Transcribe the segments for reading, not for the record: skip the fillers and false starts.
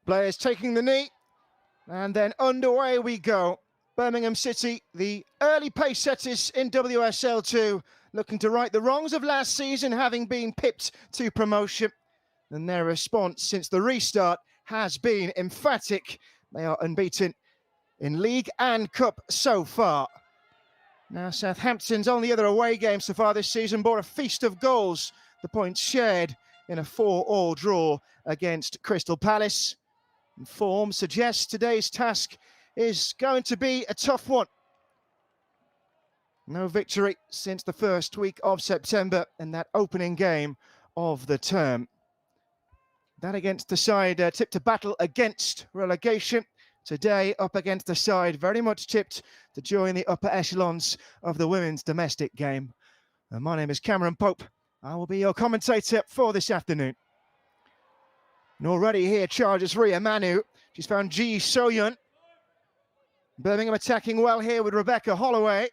Players taking the knee, and then underway we go. Birmingham City, the early pace setters in WSL 2, looking to right the wrongs of last season, having been pipped to promotion. And their response since the restart has been emphatic. They are unbeaten in league and cup so far. Now Southampton's only other away game so far this season bore a feast of goals. The points shared in a 4-4 draw against Crystal Palace. And form suggests today's task is going to be a tough one. No victory since the first week of September in that opening game of the term. That against the side tipped to battle against relegation. Today up against the side very much tipped to join the upper echelons of the women's domestic game. And my name is Cameron Pope. I will be your commentator for this afternoon. And already here charges Ria Manu. She's found Ji Soyun. Birmingham attacking well here with Rebecca Holloway.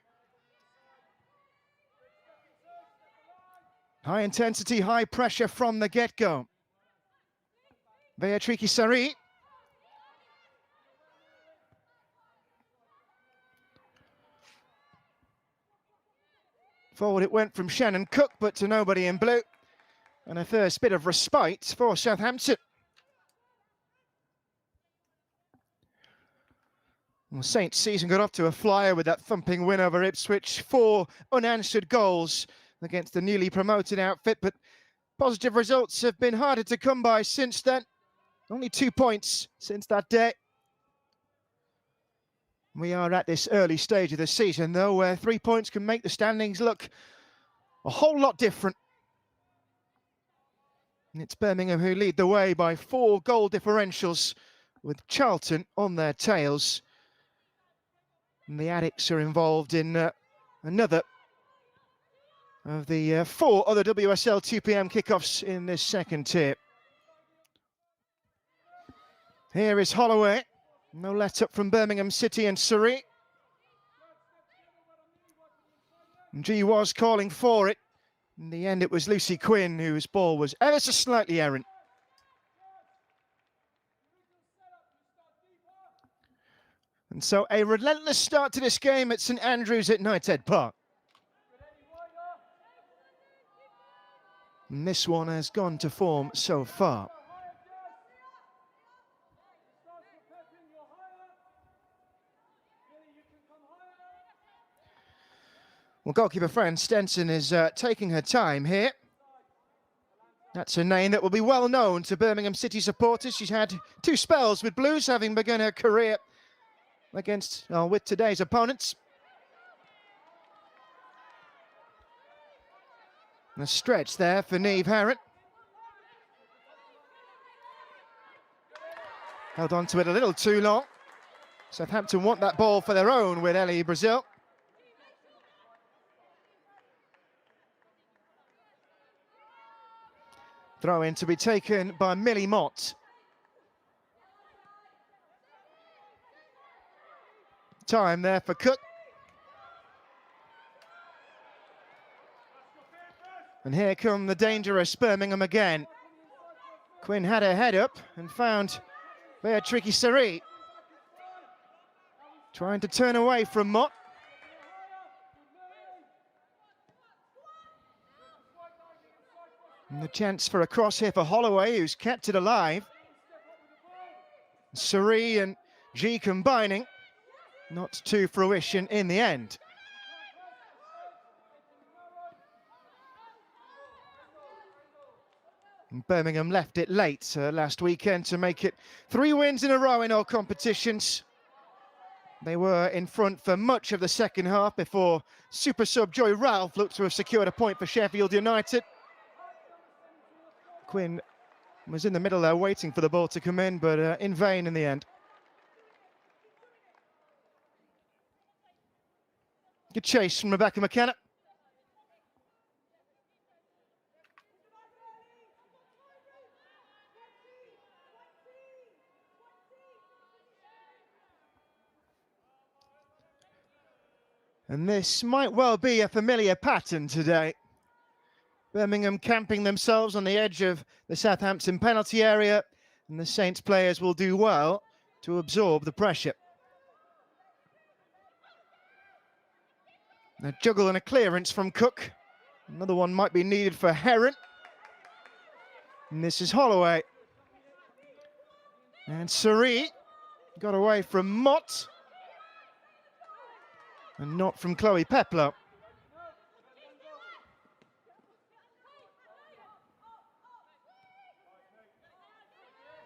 High intensity, high pressure from the get-go. Beatrice Sari. Forward it went from Shannon Cook, but to nobody in blue. And a first bit of respite for Southampton. Well, Saints' season got off to a flyer with that thumping win over Ipswich. 4 unanswered goals against the newly promoted outfit, but positive results have been harder to come by since then. Only 2 points since that day. We are at this early stage of the season, though, where 3 points can make the standings look a whole lot different. And it's Birmingham who lead the way by 4 goal differentials, with Charlton on their tails. And the Addicts are involved in another of the 4 other WSL 2 PM kickoffs in this second tier. Here is Holloway. No let up from Birmingham City and Surrey. G was calling for it. In the end, it was Lucy Quinn whose ball was ever so slightly errant. And so a relentless start to this game at St Andrews at Knighthead Park. And this one has gone to form so far. Well, goalkeeper Fran Stenson is taking her time here. That's a name that will be well known to Birmingham City supporters. She's had 2 spells with Blues, having begun her career with today's opponents. And a stretch there for Niamh Harrod. Held on to it a little too long. Southampton want that ball for their own with Ellie Brazil. Throw in to be taken by Millie Mott. Time there for Cook. And here come the dangerous Birmingham again. Quinn had her head up and found Beatrice Sari. Trying to turn away from Mott. And the chance for a cross here for Holloway, who's kept it alive. Sari and G combining. Not to fruition in the end. And Birmingham left it late last weekend to make it 3 wins in a row in all competitions. They were in front for much of the second half before super sub Joy Ralph looked to have secured a point for Sheffield United. Quinn was in the middle there waiting for the ball to come in, but in vain in the end. Good chase from Rebecca McKenna. And this might well be a familiar pattern today. Birmingham camping themselves on the edge of the Southampton penalty area, and the Saints players will do well to absorb the pressure. A juggle and a clearance from Cook. Another one might be needed for Heron. And this is Holloway. And Sari got away from Mott. And not from Chloe Peplow.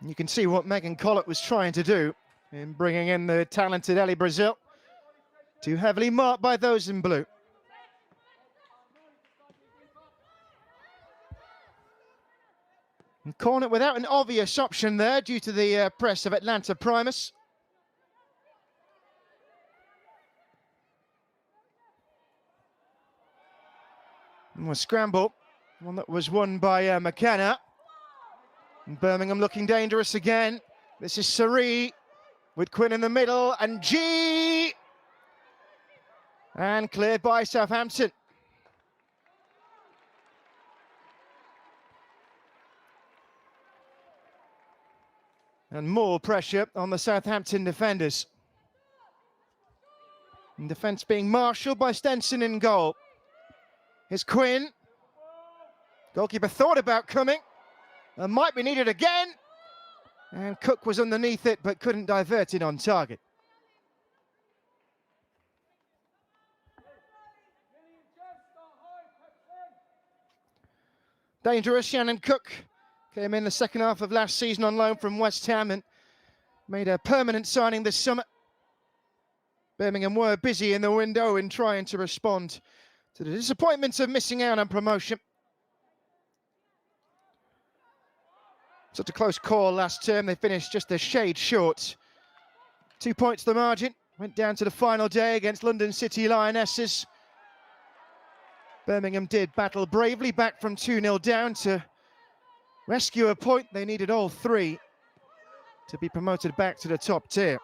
You can see what Megan Collett was trying to do in bringing in the talented Ellie Brazil. Too heavily marked by those in blue. And corner without an obvious option there due to the press of Atlanta Primus. And a scramble, one that was won by McKenna. And Birmingham looking dangerous again. This is Sari with Quinn in the middle, and G! And cleared by Southampton. And more pressure on the Southampton defenders. And defence being marshalled by Stenson in goal. Here's Quinn. Goalkeeper thought about coming. And might be needed again. And Cook was underneath it, but couldn't divert it on target. Dangerous. Shannon Cook came in the second half of last season on loan from West Ham and made a permanent signing this summer. Birmingham were busy in the window in trying to respond to the disappointment of missing out on promotion. Such a close call last term. They finished just a shade short. 2 points the margin. Went down to the final day against London City Lionesses. Birmingham did battle bravely back from 2-0 down to rescue a point. They needed all three to be promoted back to the top tier.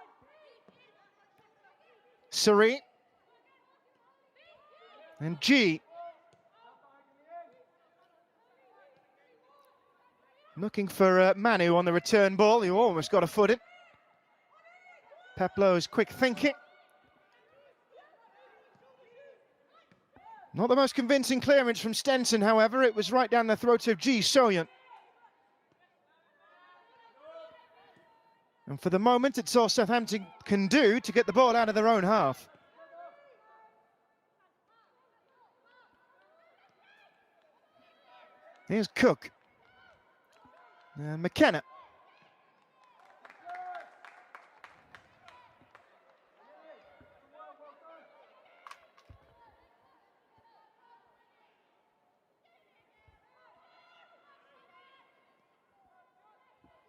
Sari and G. Looking for Manu on the return ball, who almost got a foot in. Peplow's quick thinking. Not the most convincing clearance from Stenson, however. It was right down the throat of Ji Soyeon. And for the moment, it's all Southampton can do to get the ball out of their own half. Here's Cook. And McKenna.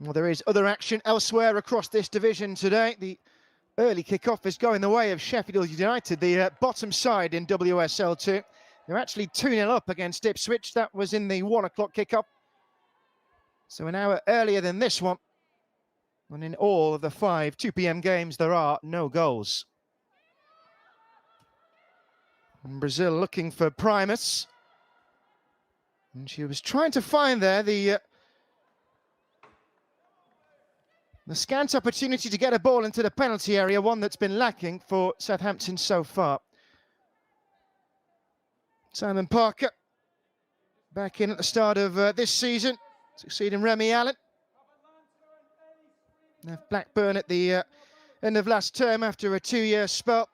Well, there is other action elsewhere across this division today. The early kick-off is going the way of Sheffield United, the bottom side in WSL 2. They're actually 2-0 up against Ipswich. That was in the 1 o'clock kick-off. So an hour earlier than this one. And in all of the 5 2 p.m. games, there are no goals. And Brazil looking for Primus. And she was trying to find there the scant opportunity to get a ball into the penalty area, one that's been lacking for Southampton so far. Simon Parker back in at the start of this season, succeeding Remy Allen. Left Blackburn at the end of last term after a 2-year spell.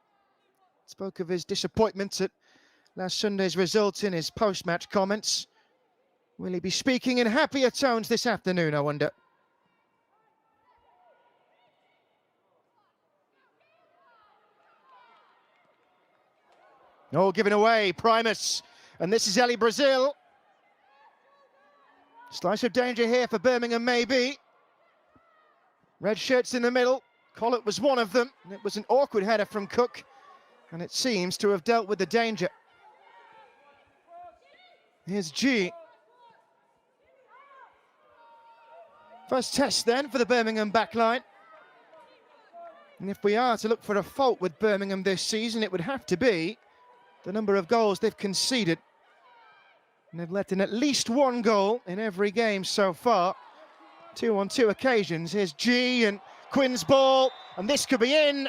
Spoke of his disappointment at last Sunday's result in his post-match comments. Will he be speaking in happier tones this afternoon, I wonder? Oh, given away, Primus. And this is Ellie Brazil. Slice of danger here for Birmingham, maybe. Red shirts in the middle. Collett was one of them. It was an awkward header from Cook. And it seems to have dealt with the danger. Here's G. First test then for the Birmingham backline. And if we are to look for a fault with Birmingham this season, it would have to be the number of goals they've conceded. And they've let in at least one goal in every game so far. Two on two occasions. Here's G and Quinn's ball, and this could be in.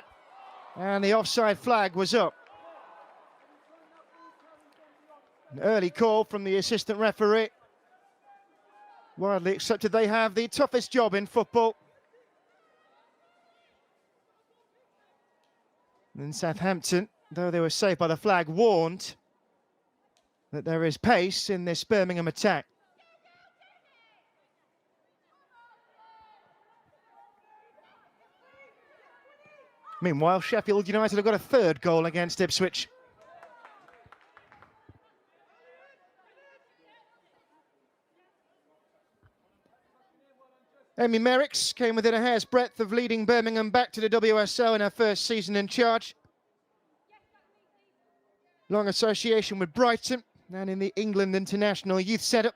And the offside flag was up. An early call from the assistant referee. Widely accepted they have the toughest job in football. And Southampton, though they were saved by the flag, warned that there is pace in this Birmingham attack. Meanwhile, Sheffield United have got a third goal against Ipswich. Amy Merricks came within a hair's breadth of leading Birmingham back to the WSL in her first season in charge. Long association with Brighton and in the England international youth setup.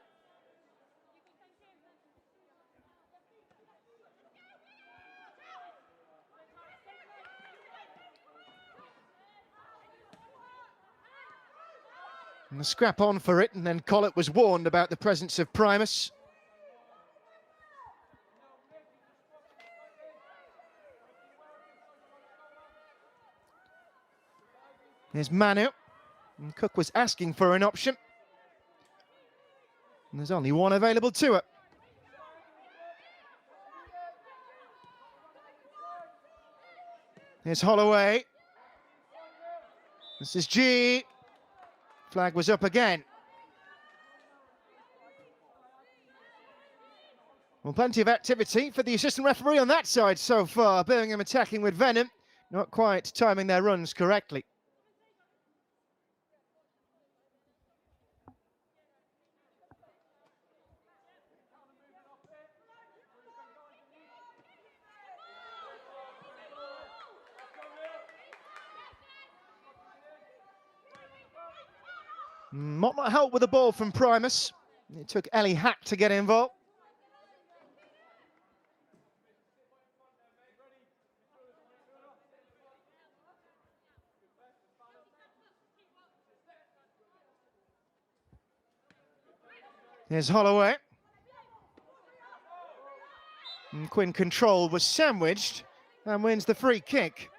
And the scrap on for it, and then Collett was warned about the presence of Primus. Here's Manu, and Cook was asking for an option. And there's only one available to her. Here's Holloway. This is G. Flag was up again. Well, plenty of activity for the assistant referee on that side so far. Birmingham attacking with venom, not quite timing their runs correctly. Might not help with the ball from Primus. It took Ellie Hack to get involved. Here's Holloway. And Quinn control was sandwiched and wins the free kick.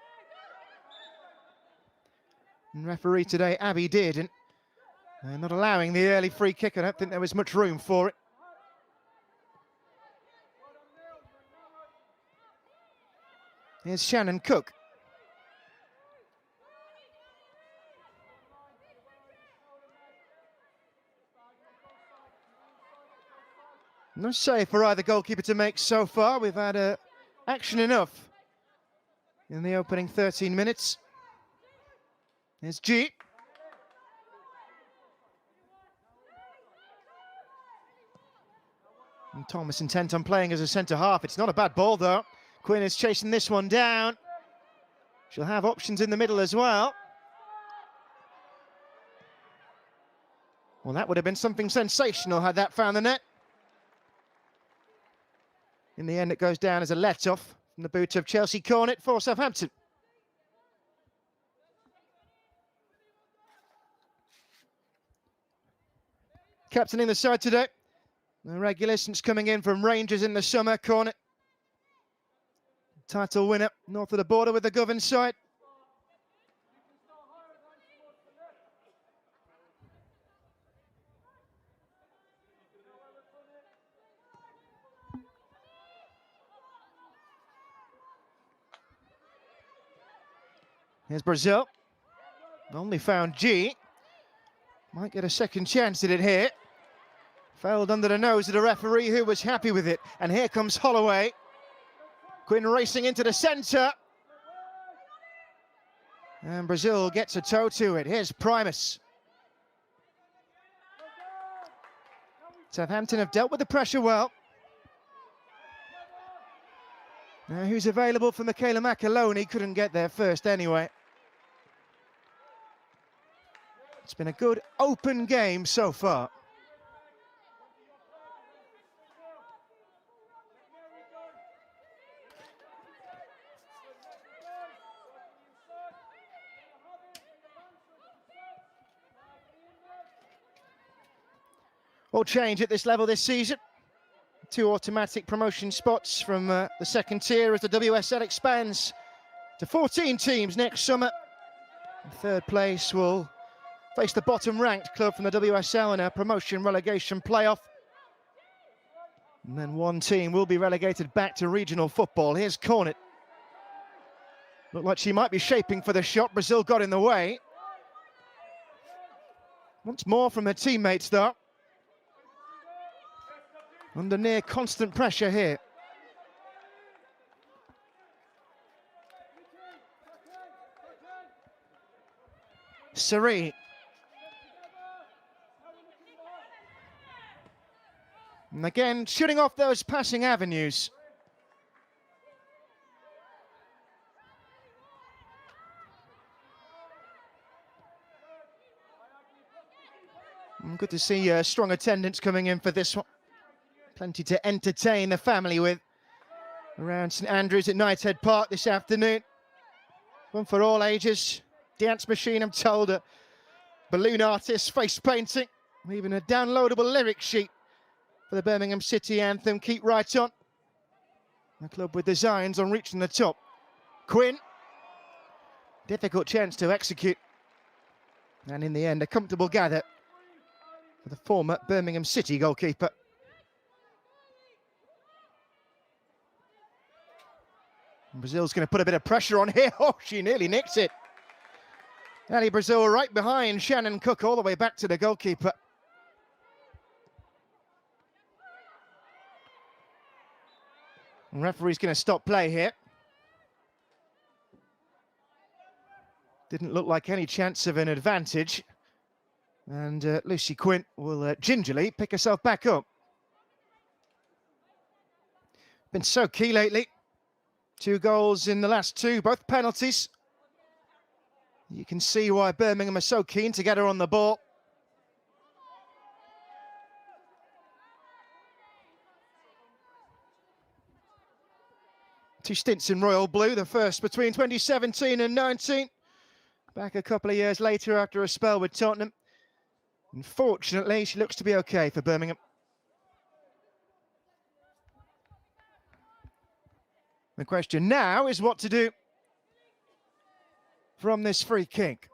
And referee today, Abby did, and not allowing the early free kick. I don't think there was much room for it. Here's Shannon Cook. No save for either goalkeeper to make so far. We've had action enough in the opening 13 minutes. Here's G. And Thomas intent on playing as a centre-half. It's not a bad ball, though. Quinn is chasing this one down. She'll have options in the middle as well. Well, that would have been something sensational had that found the net. In the end, it goes down as a let-off from the boot of Chelsea Cornet for Southampton. Captaining the side today. The regular since coming in from Rangers in the summer, Cornet. Title winner, north of the border with the Govan side. Here's Brazil. Only found G. Might get a second chance at it here. Failed under the nose of the referee, who was happy with it. And here comes Holloway. Quinn racing into the centre. And Brazil gets a toe to it. Here's Primus. Southampton have dealt with the pressure well. Now who's available for Michaela Macaloni? Couldn't get there first anyway. It's been a good open game so far. All change at this level this season. 2 automatic promotion spots from the second tier as the WSL expands to 14 teams next summer. And third place will face the bottom-ranked club from the WSL in a promotion-relegation playoff. And then one team will be relegated back to regional football. Here's Cornet. Looked like she might be shaping for the shot. Brazil got in the way. Once more from her teammates, though. Under near constant pressure here. Sari. And again, shooting off those passing avenues. And good to see strong attendance coming in for this one. Plenty to entertain the family with around St Andrews at Knighthead Park this afternoon. One for all ages. Dance machine, I'm told, a balloon artist, face painting, even a downloadable lyric sheet for the Birmingham City anthem, Keep Right On. A club with designs on reaching the top. Quinn, difficult chance to execute. And in the end, a comfortable gather for the former Birmingham City goalkeeper. And Brazil's going to put a bit of pressure on here. Oh, she nearly nicked it. Ali Brazil right behind Shannon Cook all the way back to the goalkeeper. And referee's going to stop play here. Didn't look like any chance of an advantage. And Lucy Quinn will gingerly pick herself back up. Been so key lately. 2 goals in the last 2, both penalties. You can see why Birmingham are so keen to get her on the ball. Two stints in royal blue, the first between 2017 and 19. Back a couple of years later after a spell with Tottenham. Unfortunately, she looks to be okay for Birmingham. The question now is what to do from this free kick.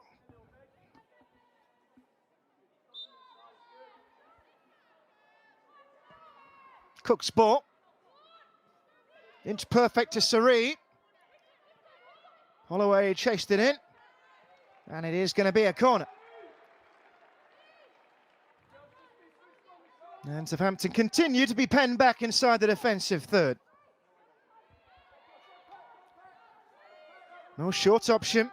Cook's ball. Inch perfect to Sari. Holloway chased it in. And it is going to be a corner. And Southampton continue to be penned back inside the defensive third. No short option.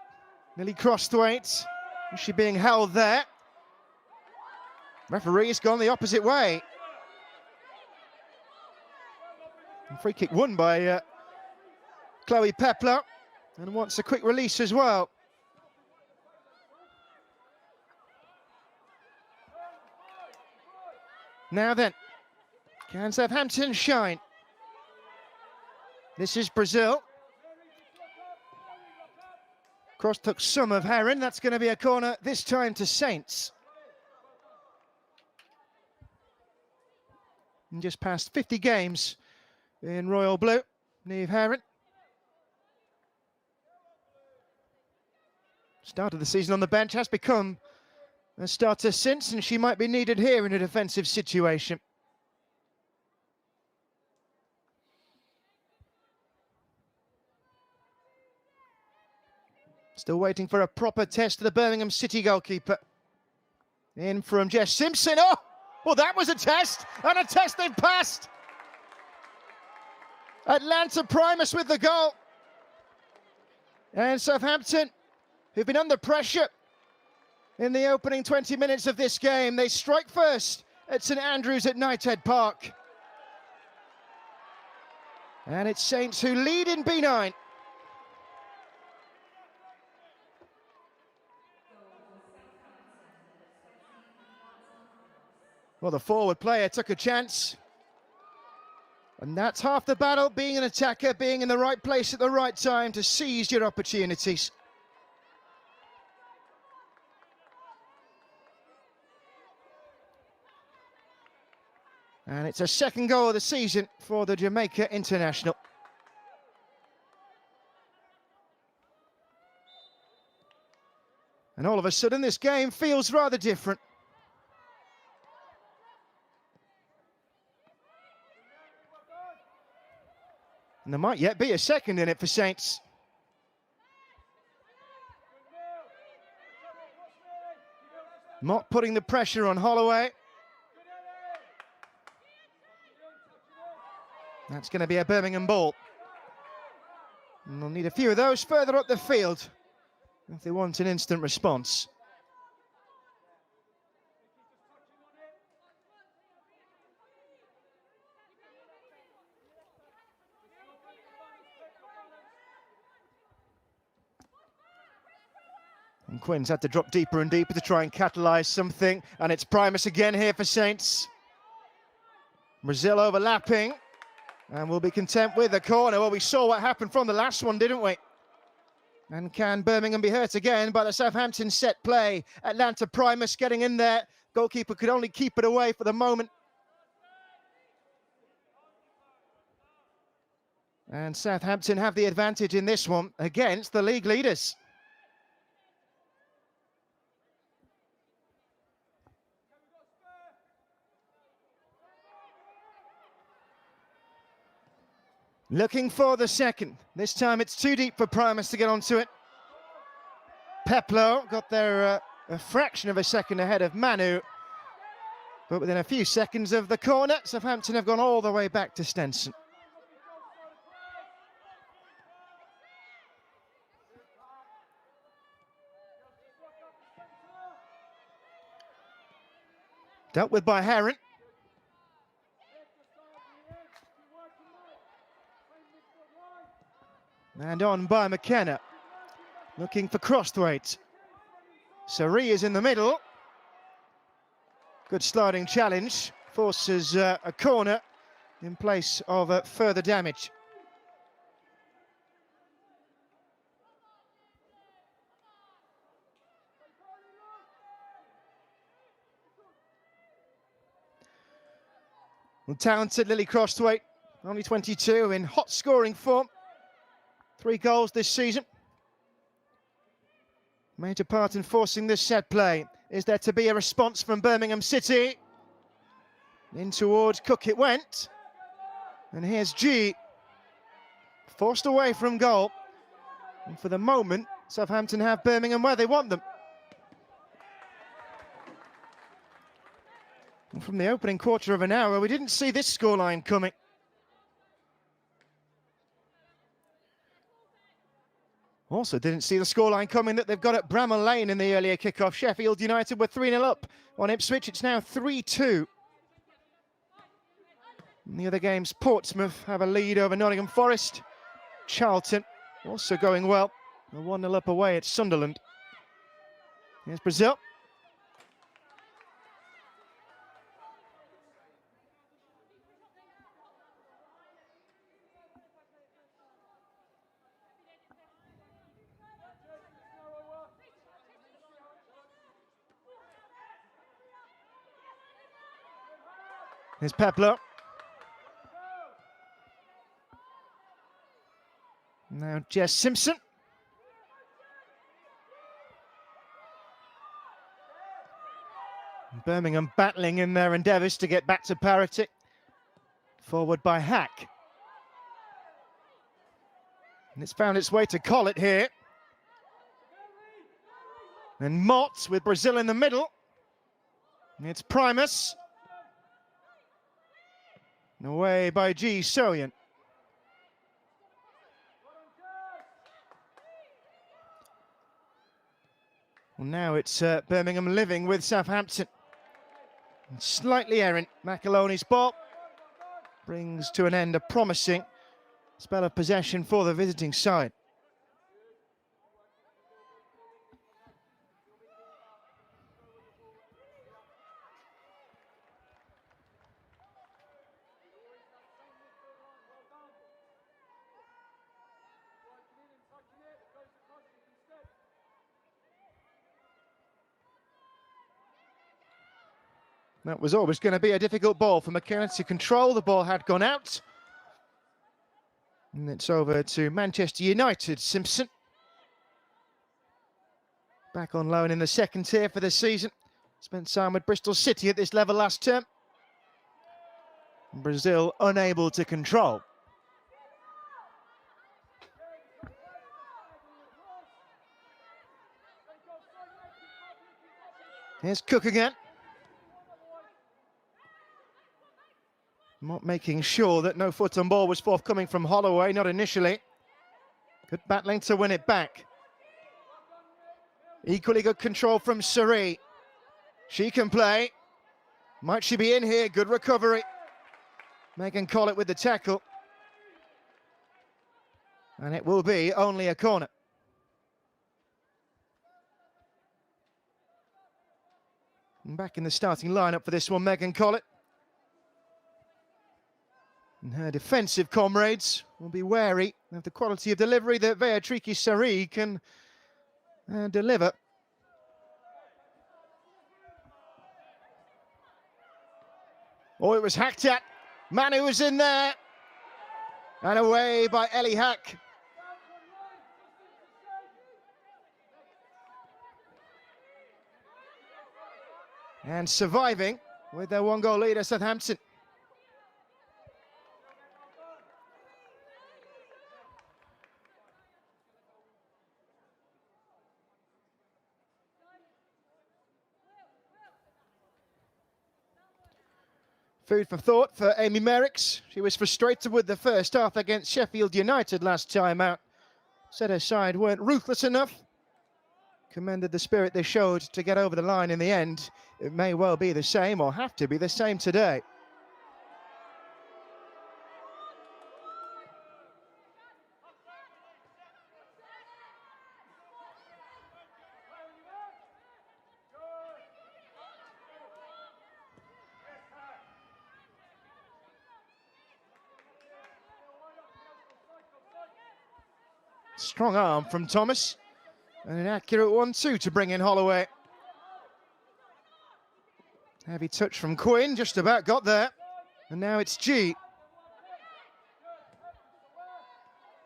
Nearly crossed weight. Is she being held there? Referee's gone the opposite way. And free kick won by Chloe Pepler. And wants a quick release as well. Now then, can Southampton shine? This is Brazil. Cross took some of Heron. That's going to be a corner, this time to Saints. And just past 50 games in royal blue, Niamh Heron. Start of the season on the bench, has become a starter since, and she might be needed here in a defensive situation. Still waiting for a proper test of the Birmingham City goalkeeper. In from Jess Simpson. Oh, well, that was a test, and a test they've passed. Atlanta Primus with the goal. And Southampton, who've been under pressure in the opening 20 minutes of this game, they strike first at St Andrews at Knighthead Park. And it's Saints who lead in B9. Well, the forward player took a chance. And that's half the battle, being an attacker, being in the right place at the right time to seize your opportunities. And it's a second goal of the season for the Jamaica international. And all of a sudden, this game feels rather different. And there might yet be a second in it for Saints. Mott putting the pressure on Holloway. That's going to be a Birmingham ball. And they'll need a few of those further up the field if they want an instant response. And Quinn's had to drop deeper and deeper to try and catalyse something. And it's Primus again here for Saints. Brazil overlapping. And we'll be content with the corner. Well, we saw what happened from the last one, didn't we? And can Birmingham be hurt again by the Southampton set play? Atlanta Primus getting in there. Goalkeeper could only keep it away for the moment. And Southampton have the advantage in this one against the league leaders. Looking for the second. This time it's too deep for Primus to get onto it. Peplo got there a fraction of a second ahead of Manu. But within a few seconds of the corner, Southampton have gone all the way back to Stenson. Dealt with by Heron. And on by McKenna. Looking for Crosthwaite. Sari is in the middle. Good sliding challenge. Forces a corner in place of further damage. Well, talented Lily Crosthwaite, only 22, in hot scoring form. 3 goals this season. Major part in forcing this set play. Is there to be a response from Birmingham City? In towards Cook it went. And here's G. Forced away from goal. And for the moment, Southampton have Birmingham where they want them. And from the opening quarter of an hour, we didn't see this scoreline coming. Also didn't see the scoreline coming that they've got at Bramall Lane in the earlier kickoff. Sheffield United were 3-0 up on Ipswich. It's now 3-2. In the other games, Portsmouth have a lead over Nottingham Forest. Charlton also going well. They're 1-0 up away at Sunderland. Here's Brazil. Here's Peplo. Now Jess Simpson. Birmingham battling in their endeavours to get back to parity. Forward by Hack. And it's found its way to Collett here. And Mott with Brazil in the middle. And it's Primus. And away by G. Soyan. Well, now it's Birmingham living with Southampton. And slightly errant, McAloney's ball brings to an end a promising spell of possession for the visiting side. That was always going to be a difficult ball for McKenna to control. The ball had gone out. And it's over to Manchester United. Simpson. Back on loan in the second tier for this season. Spent time with Bristol City at this level last term. Brazil unable to control. Here's Cook again. Making sure that no foot on ball was forthcoming from Holloway, not initially. Good battling to win it back. Equally good control from Sari. She can play. Might she be in here? Good recovery. Megan Collett with the tackle. And it will be only a corner. And back in the starting lineup for this one, Megan Collett. And her defensive comrades will be wary of the quality of delivery that Beatrice Sari can deliver. Oh, it was hacked at. Manu was in there. And away by Ellie Hack. And surviving with their one-goal leader, Southampton. Food for thought for Amy Merricks. She was frustrated with the first half against Sheffield United last time out. Said her side weren't ruthless enough. Commended the spirit they showed to get over the line in the end. It may well be the same, or have to be the same today. Strong arm from Thomas. And an accurate 1-2 to bring in Holloway. Heavy touch from Quinn, just about got there. And now it's G.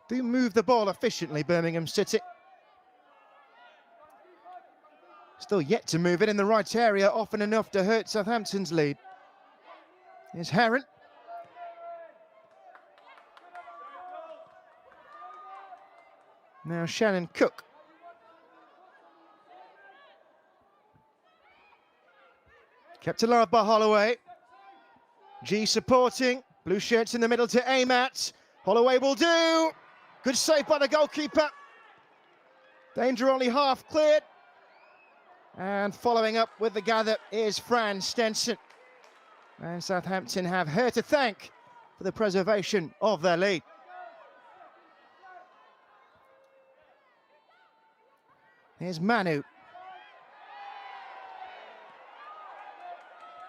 Do move the ball efficiently, Birmingham City. Still yet to move it in the right area, often enough to hurt Southampton's lead. Here's Heron. Now Shannon Cook. Kept alive by Holloway. G supporting. Blue shirts in the middle to aim at. Holloway will do. Good save by the goalkeeper. Danger only half cleared. And following up with the gather is Fran Stenson. And Southampton have her to thank for the preservation of their lead. Here's Manu.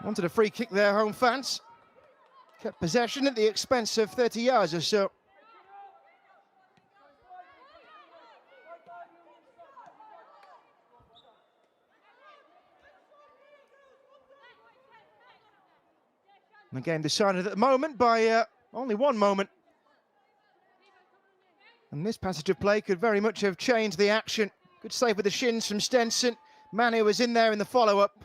Wanted a free kick there, home fans. Kept possession at the expense of 30 yards or so. The game decided at the moment by only one moment. And this passage of play could very much have changed the action. Good save with the shins from Stenson. Manu was in there in the follow-up.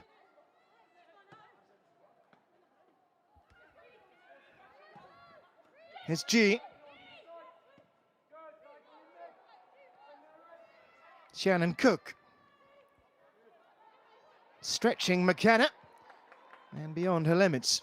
Here's G. Shannon Cook. Stretching McKenna. And beyond her limits.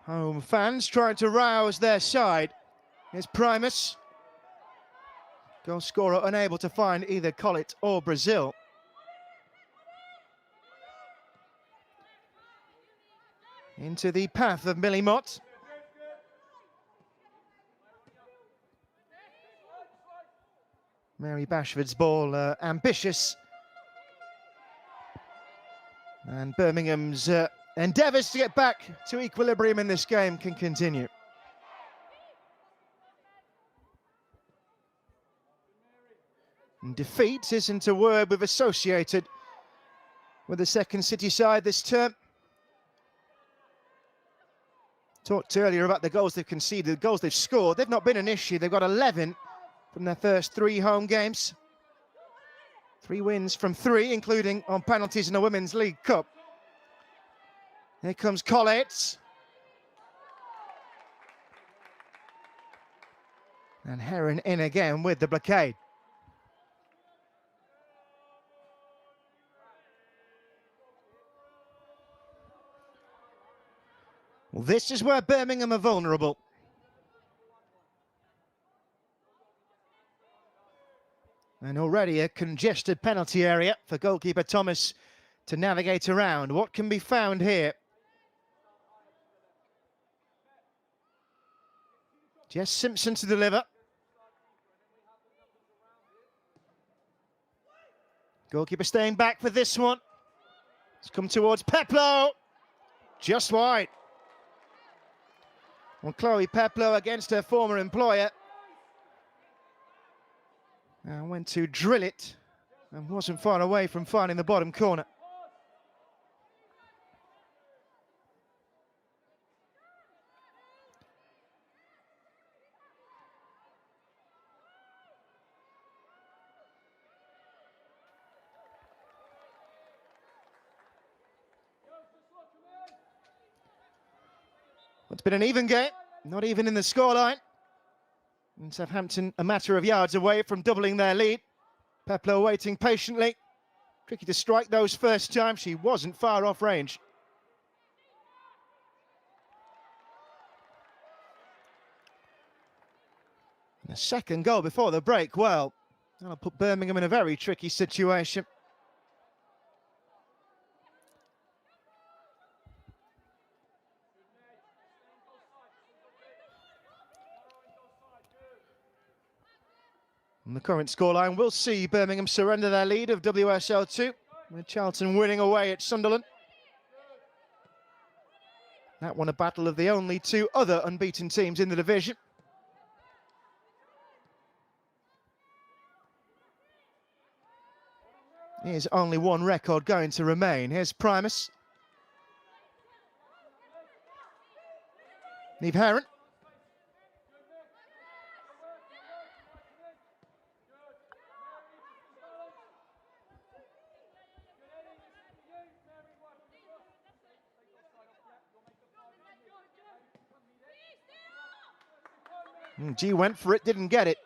Home fans trying to rouse their side. Here's Primus. Goal scorer unable to find either Collett or Brazil. Into the path of Millie Mott. Mary Bashford's ball ambitious. And Birmingham's endeavours to get back to equilibrium in this game can continue. And defeat isn't a word we've associated with the second City side this term. Talked earlier about the goals they've conceded, the goals they've scored. They've not been an issue. They've got 11 from their first 3 home games. 3 wins from 3, including on penalties in the Women's League Cup. Here comes Collett. And Heron in again with the blockade. Well, this is where Birmingham are vulnerable. And already a congested penalty area for goalkeeper Thomas to navigate around. What can be found here? Jess Simpson to deliver. Goalkeeper staying back for this one. It's come towards Peplow. Just wide. Well, Chloe Peplow against her former employer. Went to drill it and wasn't far away from finding the bottom corner. It's been an even game, not even in the scoreline. And Southampton a matter of yards away from doubling their lead. Peplow waiting patiently. Tricky to strike those first time. She wasn't far off range. And the second goal before the break, well, that'll put Birmingham in a very tricky situation. And the current scoreline will see Birmingham surrender their lead of WSL 2, with Charlton winning away at Sunderland. That won a battle of the only 2 other unbeaten teams in the division. Here's only one record going to remain. Here's Primus. Neve Heron. G went for it, didn't get it.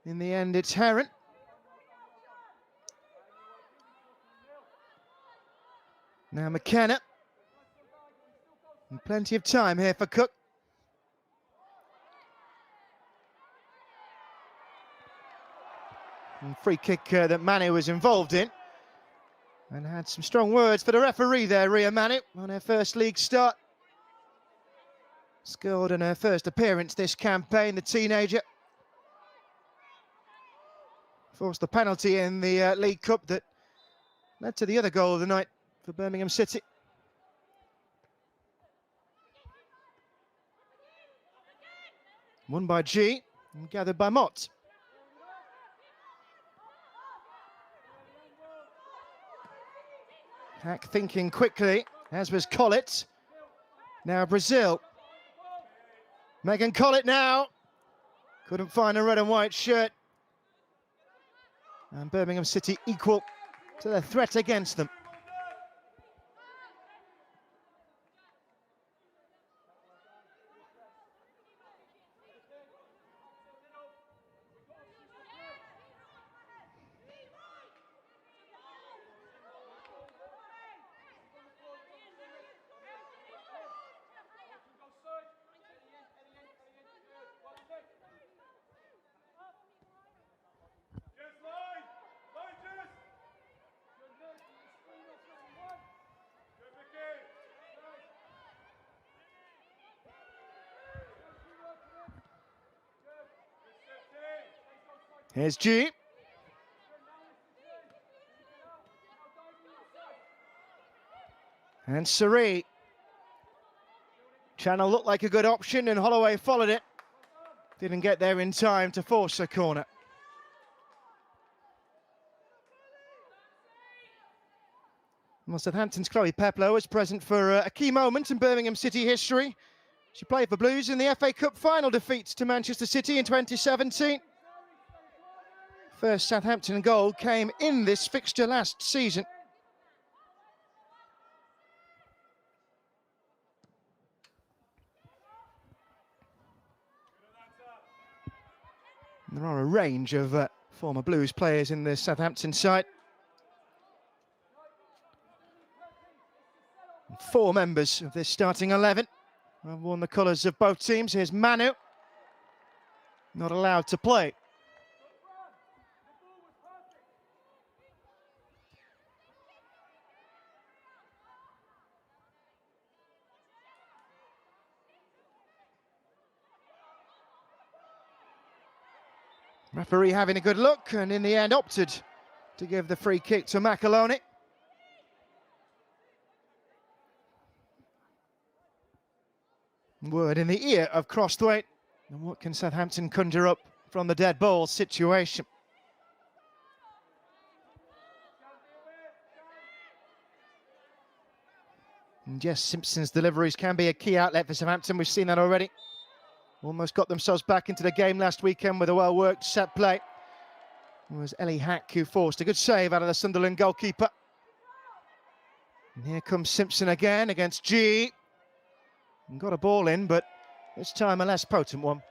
In the end, it's Heron. Now McKenna. And plenty of time here for Cook. And free kick that Manu was involved in. And had some strong words for the referee there, Ria Manu, on her first league start. Scored in her first appearance this campaign, the teenager. Forced the penalty in the League Cup that led to the other goal of the night for Birmingham City. Won by G and gathered by Mott. Hack thinking quickly, as was Collett. Now Brazil. Megan Collett now. Couldn't find a red and white shirt. And Birmingham City equal to the threat against them. Here's G. And Sari. Channel looked like a good option and Holloway followed it. Didn't get there in time to force a corner. Well, Southampton's Chloe Peplow was present for a key moment in Birmingham City history. She played for Blues in the FA Cup final defeat to Manchester City in 2017. First Southampton goal came in this fixture last season. There are a range of former Blues players in the Southampton side. 4 members of this starting 11 have worn the colours of both teams. Here's Manu, not allowed to play. Referee having a good look and in the end opted to give the free kick to McAloney. Word in the ear of Crosthwaite. And what can Southampton conjure up from the dead ball situation? And Jess Simpson's deliveries can be a key outlet for Southampton. We've seen that already. Almost got themselves back into the game last weekend with a well-worked set play. It was Ellie Hack who forced a good save out of the Sunderland goalkeeper. And here comes Simpson again against G. And got a ball in, but this time a less potent one.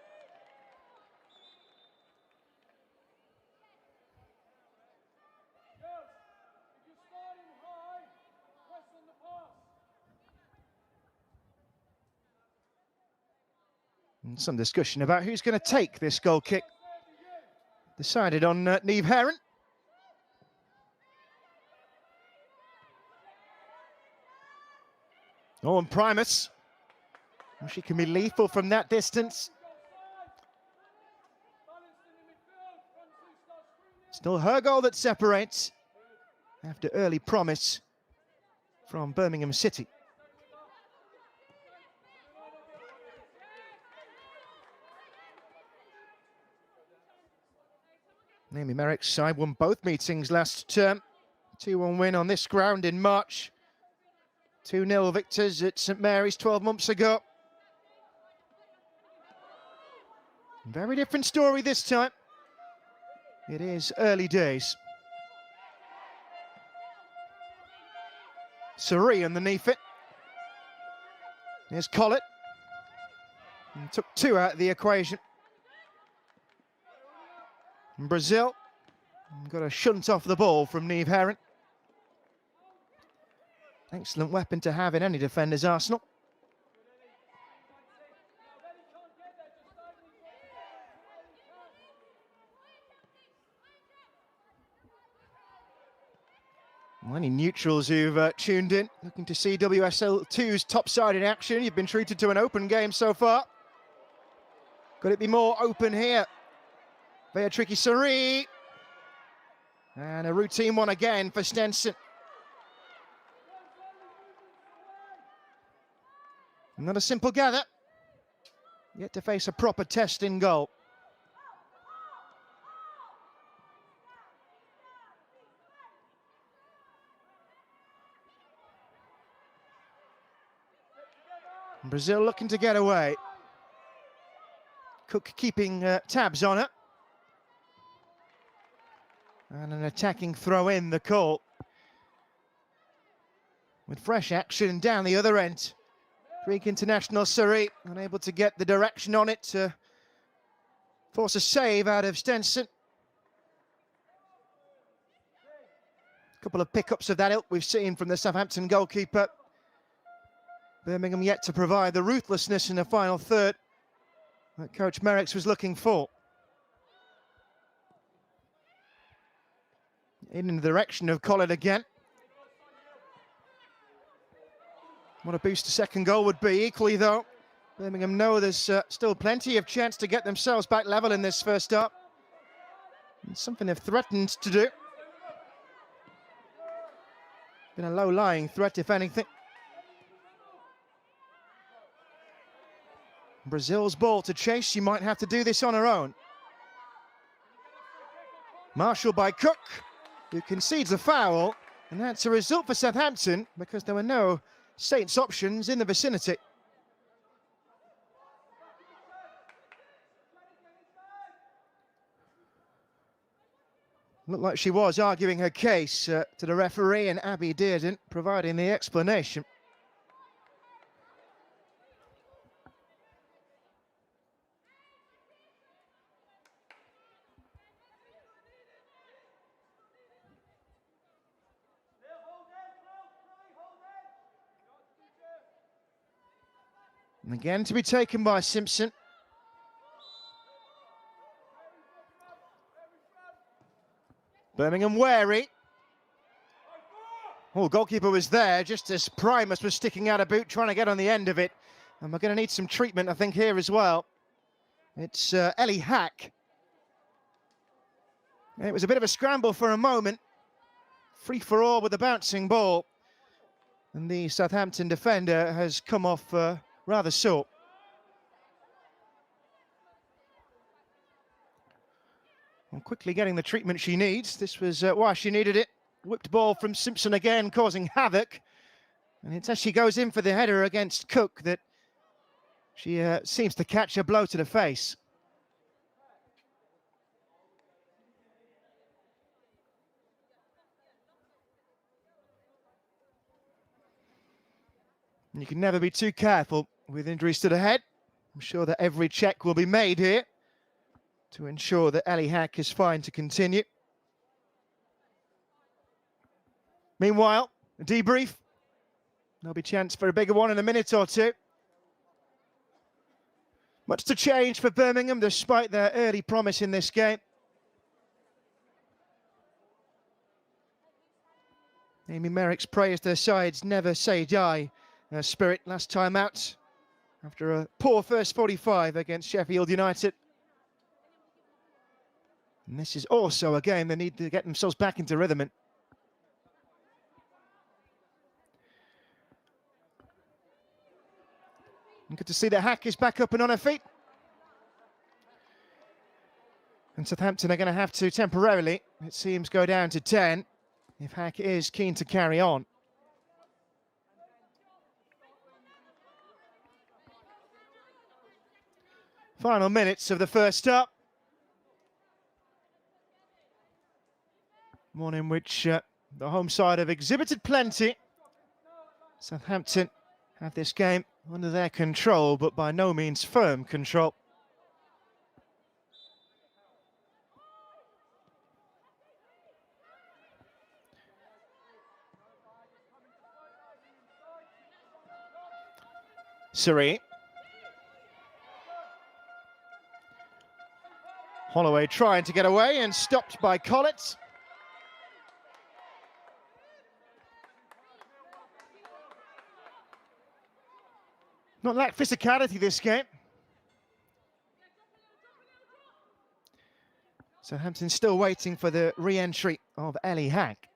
And some discussion about who's going to take this goal kick. Decided on Niamh Heron. Oh, and Primus. Well, she can be lethal from that distance. Still her goal that separates after early promise from Birmingham City. Amy Merrick's side won both meetings last term. 2-1 win on this ground in March. 2-0 victors at St Mary's 12 months ago. Very different story this time. It is early days. Sari underneath it. Here's Collett. And took 2 out of the equation. And Brazil got a shunt off the ball from Niamh Heron. Excellent weapon to have in any defender's arsenal. Any neutrals who've tuned in, looking to see WSL 2's top side in action. You've been treated to an open game so far. Could it be more open here? Very tricky Sari. And a routine one again for Stenson. Not a simple gather. Yet to face a proper test in goal. Brazil looking to get away. Cook keeping tabs on it. And an attacking throw in the call. With fresh action down the other end. Greek international Sari unable to get the direction on it to force a save out of Stenson. A couple of pickups of that ilk we've seen from the Southampton goalkeeper. Birmingham yet to provide the ruthlessness in the final third that Coach Merricks was looking for. In the direction of Collett again. What a boost a second goal would be. Equally though, Birmingham know there's still plenty of chance to get themselves back level in this first half. It's something they've threatened to do. Been a low-lying threat, if anything. Brazil's ball to chase. She might have to do this on her own. Marshall by Cook, who concedes a foul, and that's a result for Southampton because there were no Saints options in the vicinity. Looked like she was arguing her case to the referee, and Abby Dearden providing the explanation. And again to be taken by Simpson. Birmingham wary. Oh, goalkeeper was there just as Primus was sticking out a boot trying to get on the end of it. And we're going to need some treatment, I think, here as well. It's Ellie Hack. It was a bit of a scramble for a moment. Free for all with the bouncing ball. And the Southampton defender has come off rather sore. And quickly getting the treatment she needs. This was why she needed it. Whipped ball from Simpson again, causing havoc. And it's as she goes in for the header against Cook that she seems to catch a blow to the face. And you can never be too careful with injuries to the head. I'm sure that every check will be made here to ensure that Ellie Hack is fine to continue. Meanwhile, a debrief. There'll be a chance for a bigger one in a minute or two. Much to change for Birmingham despite their early promise in this game. Amy Merrick's praised their side's never say die spirit last time out after a poor first 45 against Sheffield United. And this is also a game they need to get themselves back into rhythm in. And good to see that Hack is back up and on her feet. And Southampton are going to have to temporarily, it seems, go down to 10 if Hack is keen to carry on. Final minutes of the first up. One in which the home side have exhibited plenty. Southampton have this game under their control, but by no means firm control. Suri. Holloway trying to get away and stopped by Collett. Not lack physicality this game. Southampton still waiting for the re-entry of Ellie Hack.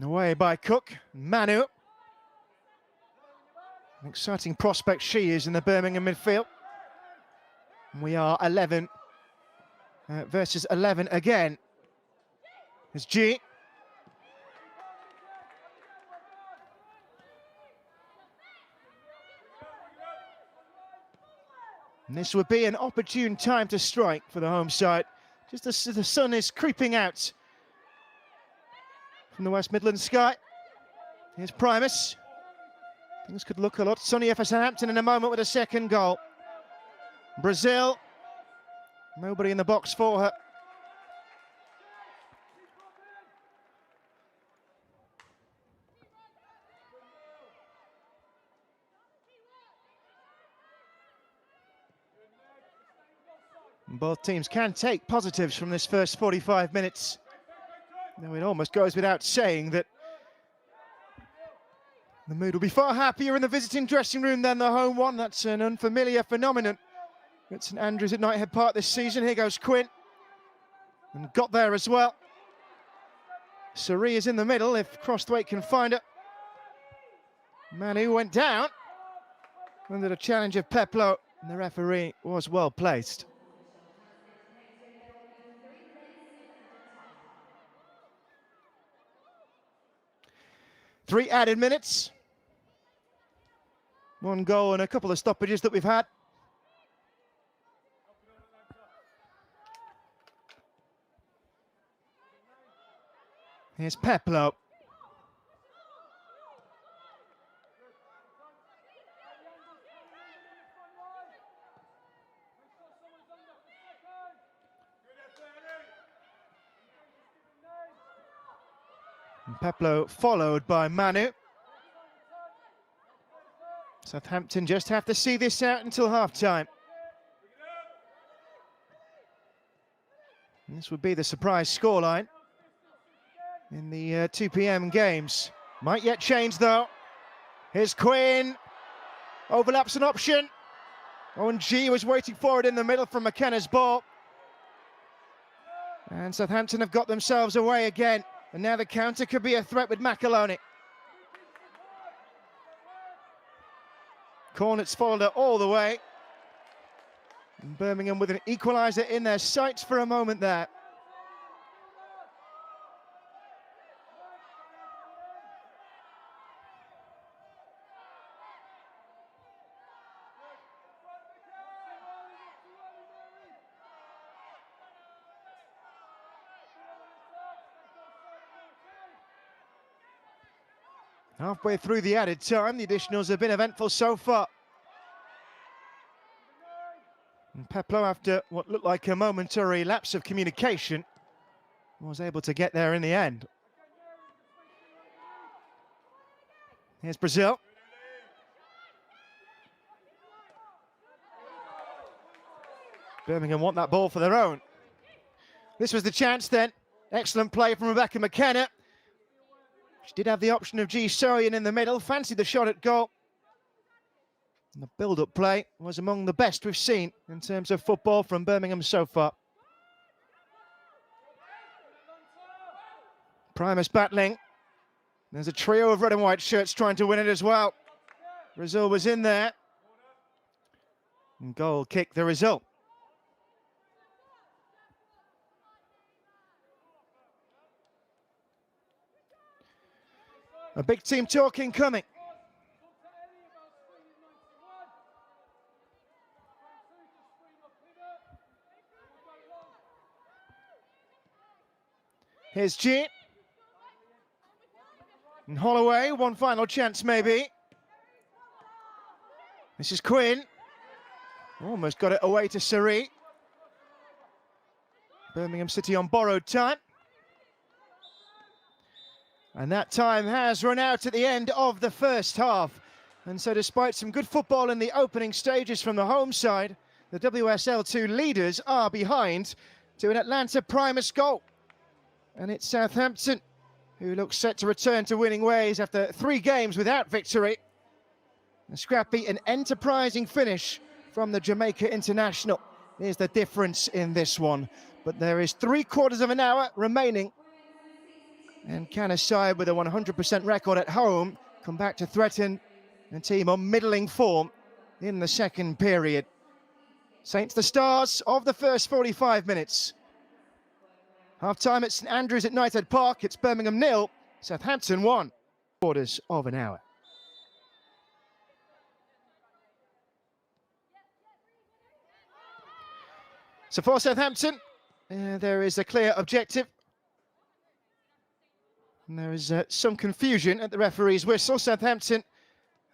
Away by Cook, Manu. An exciting prospect she is in the Birmingham midfield. We are 11 versus 11 again. It's G. And this would be an opportune time to strike for the home side. Just as the sun is creeping out from the West Midlands sky. Here's Primus. Things could look a lot sunnier for Southampton in a moment with a second goal. Brazil. Nobody in the box for her. Both teams can take positives from this first 45 minutes. Though it almost goes without saying that the mood will be far happier in the visiting dressing room than the home one. That's an unfamiliar phenomenon at St Andrews at Knighthead Park this season. Here goes Quinn. And got there as well. Sari is in the middle if Crosthwaite can find it. Manu went down under the challenge of Peplo, and the referee was well placed. 3 added minutes. 1 goal and a couple of stoppages that we've had. Here's Peplo. And Peplo followed by Manu. Southampton just have to see this out until half-time. This would be the surprise scoreline in the 2 p.m. games. Might yet change, though. Here's Quinn. Overlaps an option. Owen G was waiting for it in the middle from McKenna's ball. And Southampton have got themselves away again. And now the counter could be a threat with McAloney. Cornet's followed it all the way. And Birmingham with an equaliser in their sights for a moment there. Halfway through the added time, the additionals have been eventful so far. And Peplo, after what looked like a momentary lapse of communication, was able to get there in the end. Here's Brazil. Birmingham want that ball for their own. This was the chance then. Excellent play from Rebecca McKenna. She did have the option of G. Soyan in the middle, fancied the shot at goal. And the build-up play was among the best we've seen in terms of football from Birmingham so far. Primus battling. There's a trio of red and white shirts trying to win it as well. Brazil was in there. And goal kick the result. A big team talking coming. Here's G. And Holloway, one final chance maybe. This is Quinn. Almost got it away to Sari. Birmingham City on borrowed time. And that time has run out at the end of the first half. And so despite some good football in the opening stages from the home side, the WSL2 leaders are behind to an Atlanta Primus goal. And it's Southampton who looks set to return to winning ways after 3 games without victory. A scrappy and enterprising finish from the Jamaica international is the difference in this one. But there is 3/4 of an hour remaining. And can a side with a 100% record at home come back to threaten a team on middling form in the second period? Saints the stars of the first 45 minutes. Half-time at St Andrews at Knighthead Park. It's Birmingham 0, Southampton 1. 3/4 of an hour. So for Southampton, there is a clear objective. And there is some confusion at the referee's whistle. Southampton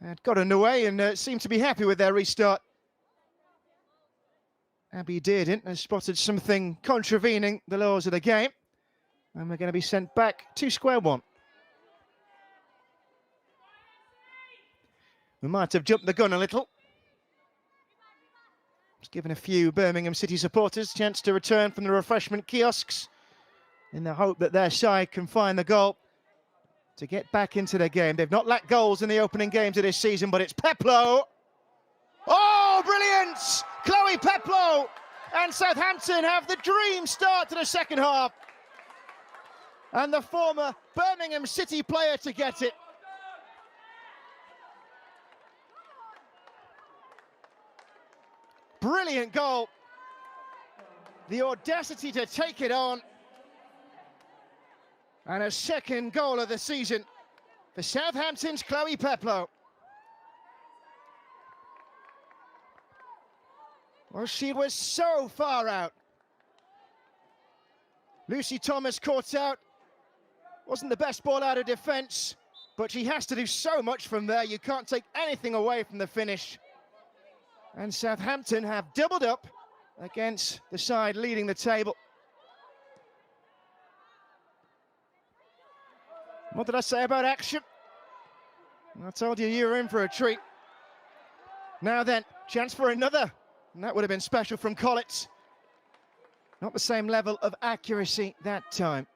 had got underway and seemed to be happy with their restart. Abby Dearden has spotted something contravening the laws of the game. And we're going to be sent back to square one. We might have jumped the gun a little. It's given a few Birmingham City supporters a chance to return from the refreshment kiosks in the hope that their side can find the goal to get back into their game. They've not lacked goals in the opening games of this season, but it's Peplo. Oh, brilliant! Chloe Peplo! And Southampton have the dream start to the second half. and the former Birmingham City player to get it. Brilliant goal. The audacity to take it on. And a second goal of the season for Southampton's Chloe Peplow. Well, she was so far out. Lucy Thomas caught out. Wasn't the best ball out of defence, but she has to do so much from there. You can't take anything away from the finish. And Southampton have doubled up against the side leading the table. What did I say about action? I told you you were in for a treat. Now then, chance for another. And that would have been special from Collett. Not the same level of accuracy that time.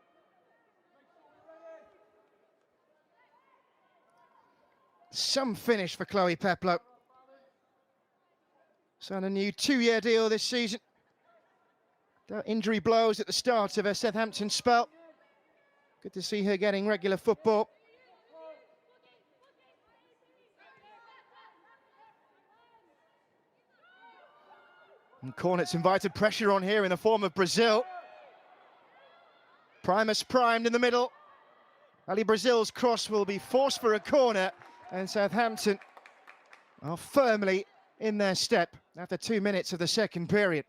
Some finish for Chloe Peplow. Signed a new 2-year deal this season. Injury blows at the start of her Southampton spell. Good to see her getting regular football. And Cornet's invited pressure on here in the form of Brazil. Primus primed in the middle. Ali Brazil's cross will be forced for a corner, and Southampton are firmly in their step after 2 minutes of the second period.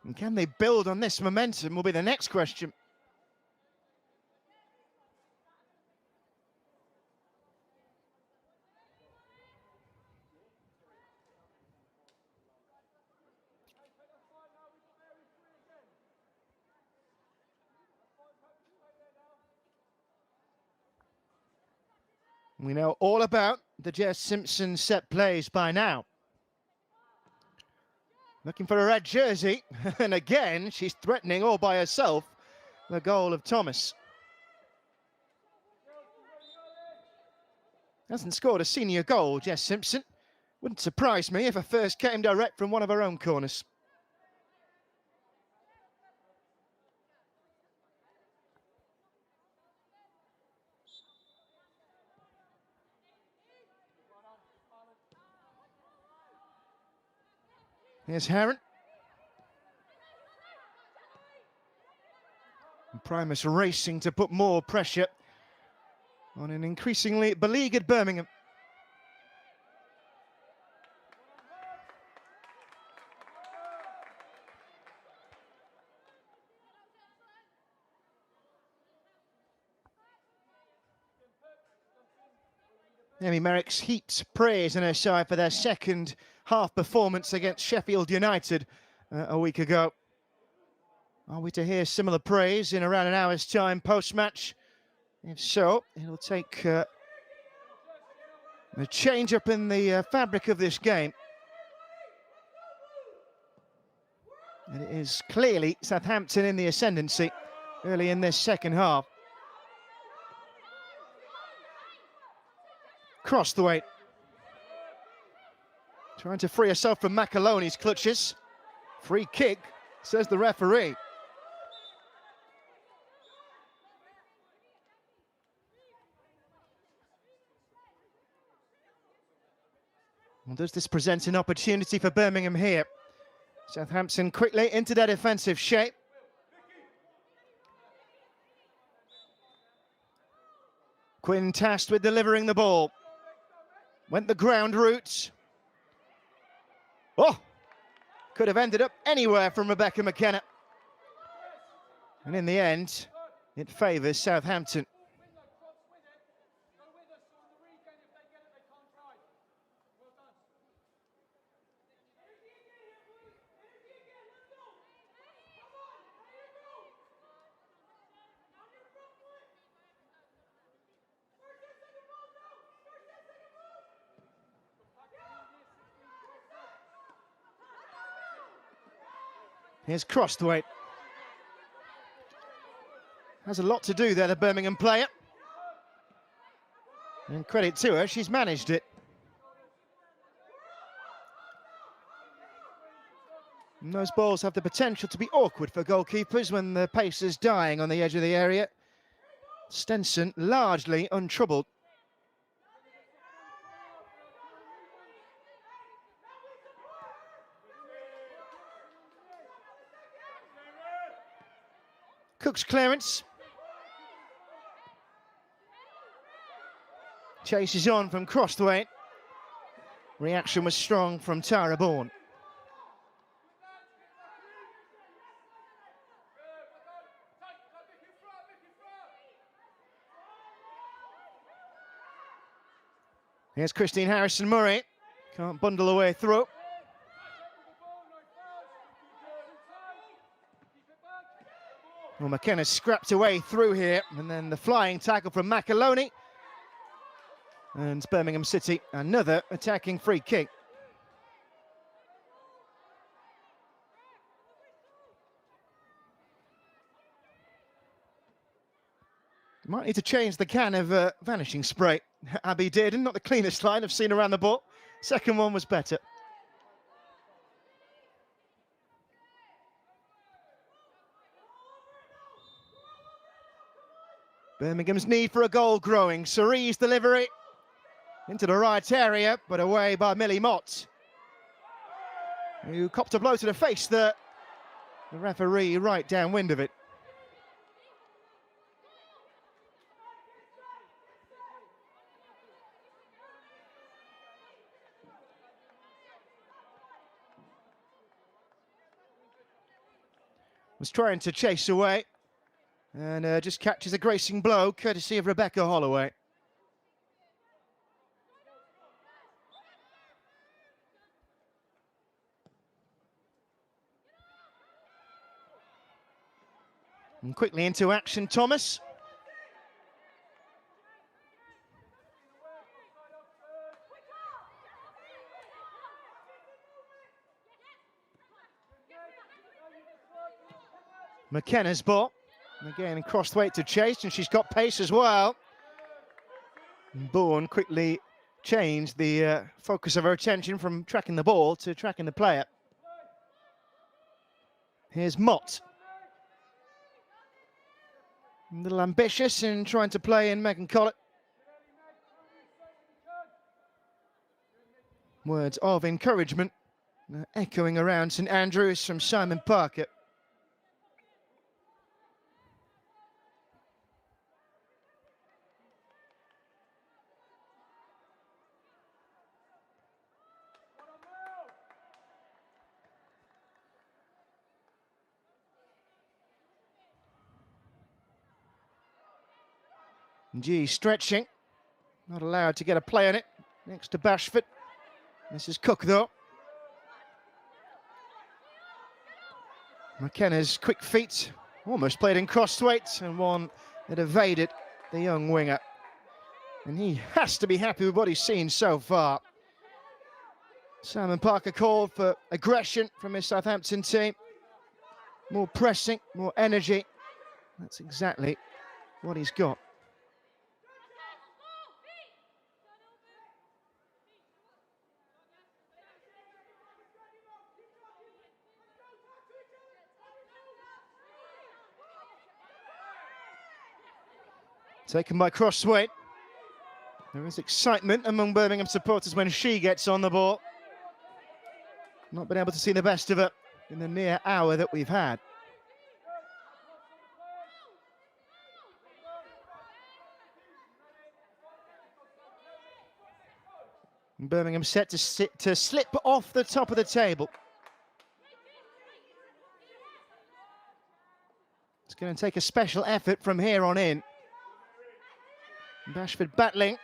And can they build on this momentum will be the next question. We know all about the Jess Simpson set plays by now. Looking for a red jersey, and again, she's threatening all by herself the goal of Thomas. Hasn't scored a senior goal, Jess Simpson. Wouldn't surprise me if her first came direct from one of her own corners. Here's Heron. And Primus racing to put more pressure on an increasingly beleaguered Birmingham. Amy Merrick's heaped praise on her side for their second half performance against Sheffield United a week ago. Are we to hear similar praise in around an hour's time post-match? If so, it'll take a change up in the fabric of this game. And it is clearly Southampton in the ascendancy early in this second half. Cross the way. Trying to free herself from Macaloni's clutches. Free kick, says the referee. Well, does this present an opportunity for Birmingham here? Southampton quickly into their defensive shape. Quinn tasked with delivering the ball. Went the ground route. Oh! Could have ended up anywhere from Rebecca McKenna. And in the end, it favours Southampton. Here's Crossthwaite. Has a lot to do there, the Birmingham player. And credit to her, she's managed it. And those balls have the potential to be awkward for goalkeepers when the pace is dying on the edge of the area. Stenson largely untroubled. Cook's clearance. Chases on from Crossthwaite. Reaction was strong from Tara Bourne. Here's Christine Harrison-Murray. Can't bundle her way through. Well, McKenna scrapped away through here, and then the flying tackle from McAloney. And Birmingham City, another attacking free kick. Might need to change the can of vanishing spray. Abby did, and not the cleanest line I've seen around the ball. Second one was better. Birmingham's need for a goal growing. Cerie's delivery into the right area, but away by Millie Mott, who copped a blow to the face. The referee right downwind of it. Was trying to chase away and just catches a gracing blow courtesy of Rebecca Holloway. And quickly into action, Thomas. McKenna's ball. And again, Crossthwaite to chase, and she's got pace as well. And Bourne quickly changed the focus of her attention from tracking the ball to tracking the player. Here's Mott. A little ambitious in trying to play in Megan Collett. Words of encouragement echoing around St Andrews from Simon Parker. G stretching, not allowed to get a play on it. Next to Bashford. This is Cook though. McKenna's quick feet almost played in Crossthwaite, and one that evaded the young winger. And he has to be happy with what he's seen so far. Simon Parker called for aggression from his Southampton team. More pressing, more energy. That's exactly what he's got. Taken by Crossthwaite. There is excitement among Birmingham supporters when she gets on the ball. Not been able to see the best of her in the near hour that we've had. And Birmingham set to slip off the top of the table. It's going to take a special effort from here on in. Bashford battling.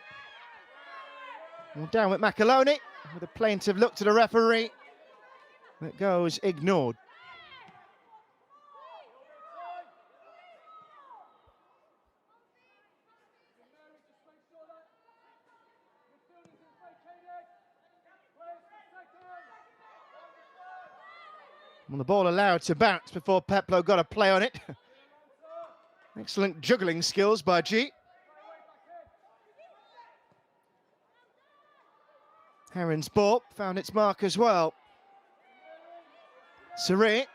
Well, down with McAloney, with a plaintive look to the referee. That goes ignored. Well, the ball allowed to bounce before Peplow got a play on it. Excellent juggling skills by G. Heron's ball found its mark as well. Sari.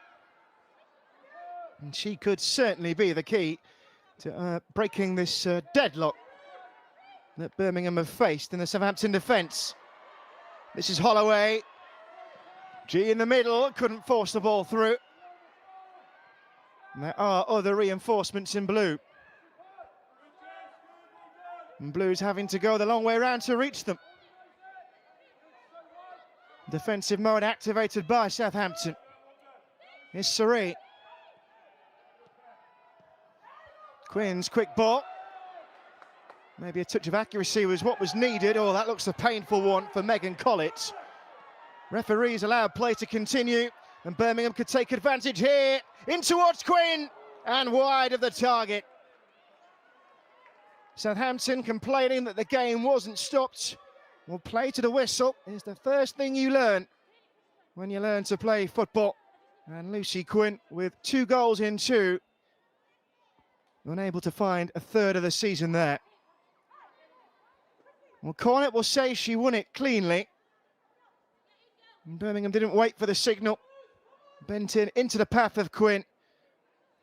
And she could certainly be the key to breaking this deadlock that Birmingham have faced in the Southampton defence. This is Holloway. G in the middle, couldn't force the ball through. And there are other reinforcements in blue. And blue's having to go the long way around to reach them. Defensive mode activated by Southampton. Here's Sari. Quinn's quick ball. Maybe a touch of accuracy was what was needed. Oh, that looks a painful one for Megan Collett. Referees allowed play to continue, and Birmingham could take advantage here. In towards Quinn, and wide of the target. Southampton complaining that the game wasn't stopped. Well, play to the whistle is the first thing you learn when you learn to play football. And Lucy Quinn, with 2 goals in 2, unable to find a third of the season there. Well, Cornet will say she won it cleanly. And Birmingham didn't wait for the signal. Bent in into the path of Quinn.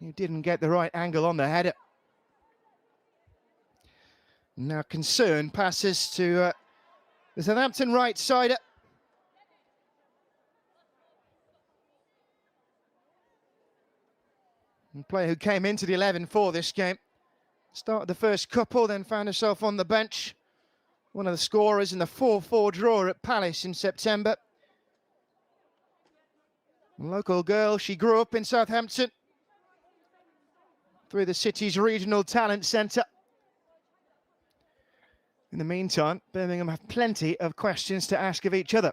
He didn't get the right angle on the header. Now concern passes to the Southampton right-sider. A player who came into the 11 for this game. Started the first couple, then found herself on the bench. One of the scorers in the 4-4 draw at Palace in September. A local girl, she grew up in Southampton through the city's regional talent centre. In the meantime, Birmingham have plenty of questions to ask of each other.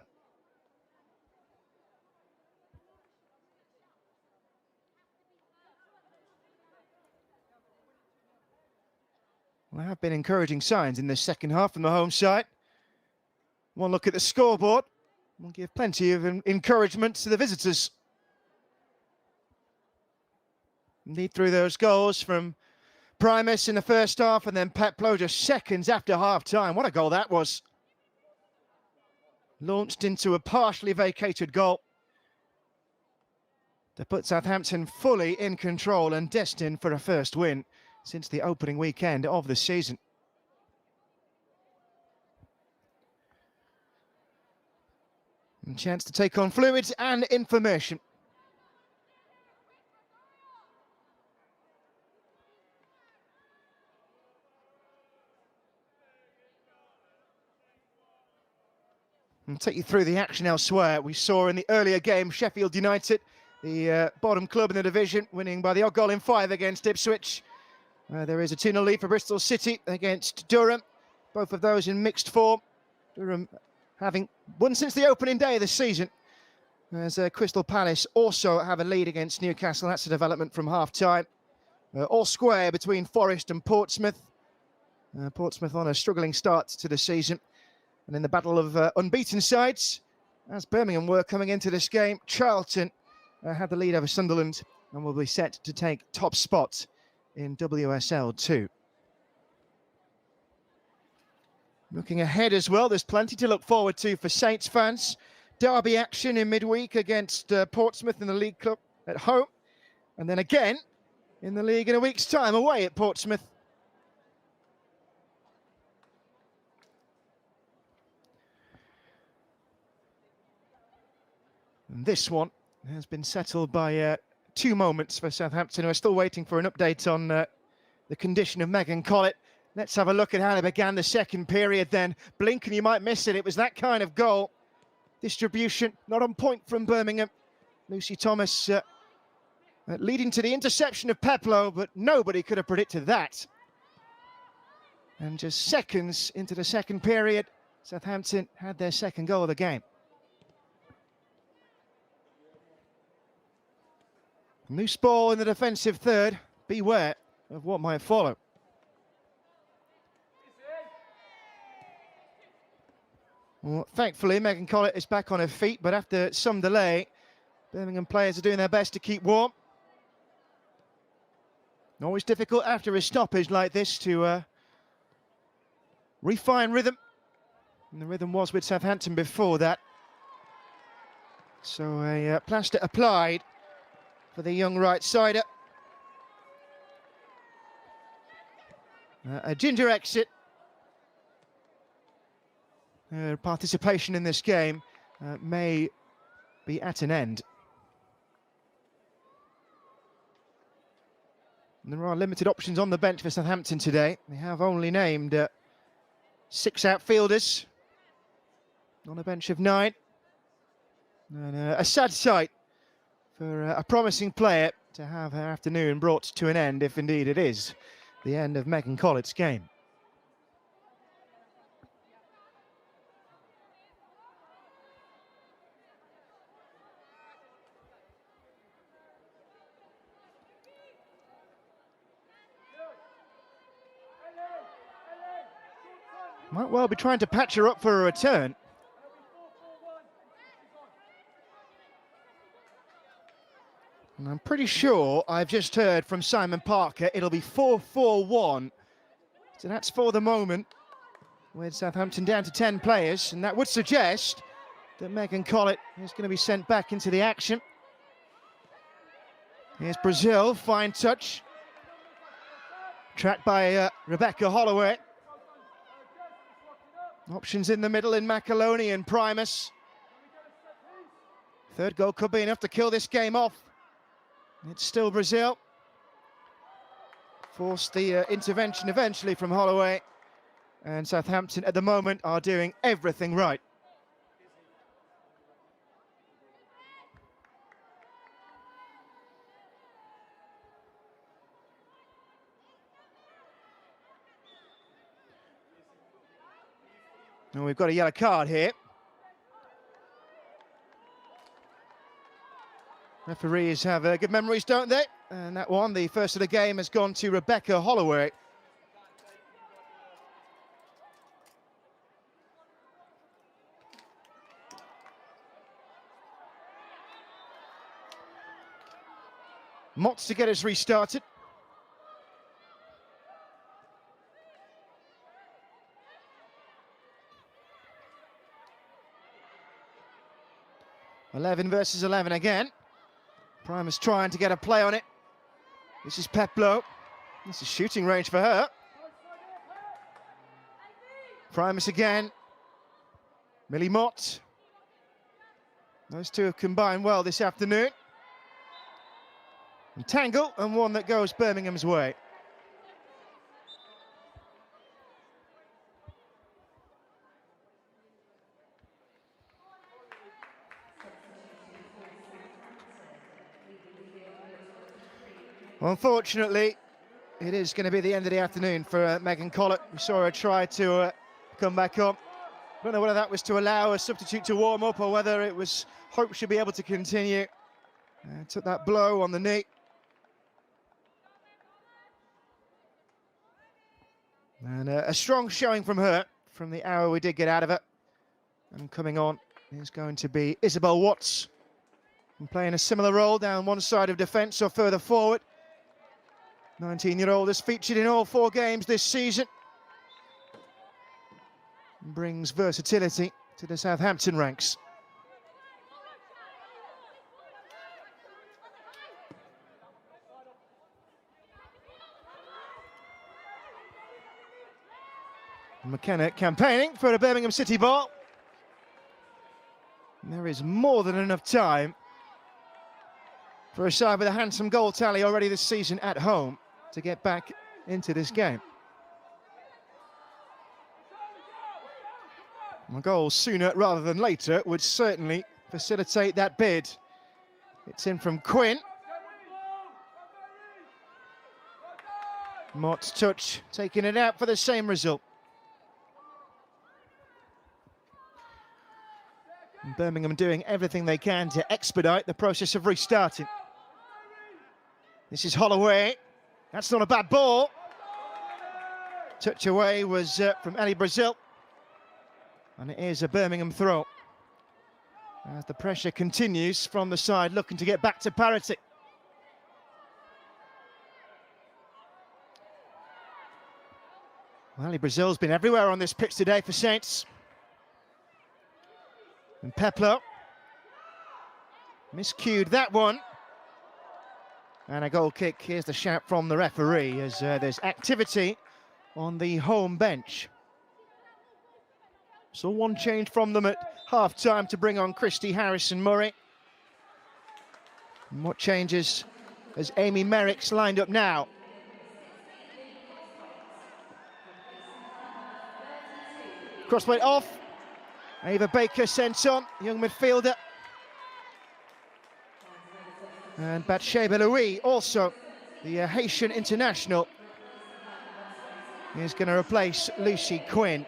Well, there have been encouraging signs in this second half from the home side. One look at the scoreboard will give plenty of encouragement to the visitors. Indeed, through those goals from Primus in the first half and then Peplow just seconds after half-time. What a goal that was. Launched into a partially vacated goal to put Southampton fully in control and destined for a first win since the opening weekend of the season. And chance to take on fluids and information. I'll take you through the action elsewhere. We saw in the earlier game Sheffield United, the bottom club in the division, winning by the odd goal in 5 against Ipswich. There is a 2-0 lead for Bristol City against Durham. Both of those in mixed form. Durham having won since the opening day of the season. As Crystal Palace also have a lead against Newcastle. That's a development from half-time. All square between Forest and Portsmouth. Portsmouth on a struggling start to the season. And in the battle of unbeaten sides, as Birmingham were coming into this game, Charlton had the lead over Sunderland and will be set to take top spot in WSL 2. Looking ahead as well, there's plenty to look forward to for Saints fans. Derby action in midweek against Portsmouth in the League Cup at home. And then again in the league in a week's time away at Portsmouth. And this one has been settled by 2 moments for Southampton, who are still waiting for an update on the condition of Megan Collett. Let's have a look at how they began the second period then. Blink and you might miss it. It was that kind of goal. Distribution not on point from Birmingham. Lucy Thomas leading to the interception of Peplow, but nobody could have predicted that. And just seconds into the second period, Southampton had their second goal of the game. Loose ball in the defensive third. Beware of what might follow. Well, thankfully, Megan Collett is back on her feet, but after some delay, Birmingham players are doing their best to keep warm. Always difficult after a stoppage like this to refine rhythm. And the rhythm was with Southampton before that. So a plaster applied for the young right-sider. A ginger exit. Her participation in this game may be at an end. And there are limited options on the bench for Southampton today. They have only named 6 outfielders on a bench of 9. And a sad sight for a promising player to have her afternoon brought to an end, if indeed it is the end of Megan Collett's game. Might well be trying to patch her up for a return. And I'm pretty sure I've just heard from Simon Parker it'll be 4-4-1. So that's for the moment, with Southampton down to 10 players, and that would suggest that Megan Collett is going to be sent back into the action. Here's Brazil, fine touch. Tracked by Rebecca Holloway. Options in the middle in McAloney and Primus. Third goal could be enough to kill this game off. It's still Brazil. Forced the intervention eventually from Holloway. And Southampton at the moment are doing everything right. And we've got a yellow card here. Referees have good memories, don't they? And that one, the first of the game, has gone to Rebecca Holloway. Motts to get us restarted. (11 versus 11 again. Primus trying to get a play on it. This is Peplo. This is shooting range for her. Primus again. Millie Mott. Those two have combined well this afternoon. And tangle, and one that goes Birmingham's way. Well, unfortunately, it is going to be the end of the afternoon for Megan Collett. We saw her try to come back on. I don't know whether that was to allow a substitute to warm up or whether it was hope she'd be able to continue. Took that blow on the knee. And a strong showing from her from the hour we did get out of it. And coming on is going to be Isabel Watts. And playing a similar role down one side of defence or further forward. 19-year-old has featured in all 4 games this season. Brings versatility to the Southampton ranks. McKenna campaigning for a Birmingham City ball. And there is more than enough time for a side with a handsome goal tally already this season at home to get back into this game. A goal sooner rather than later would certainly facilitate that bid. It's in from Quinn. Mott's touch, taking it out for the same result. And Birmingham doing everything they can to expedite the process of restarting. This is Holloway. That's not a bad ball. Touch away was from Ellie Brazil. And it is a Birmingham throw. As the pressure continues from the side, looking to get back to parity. Well, Ellie Brazil's been everywhere on this pitch today for Saints. And Peplo. Miscued that one. And a goal kick. Here's the shout from the referee as there's activity on the home bench. So one change from them at half-time to bring on Christy Harrison-Murray. And what changes as Amy Merrick's lined up now? Crossplay off. Ava Baker sent on, young midfielder. And Bathsheba Louis, also the Haitian international, is going to replace Lucy Quinn.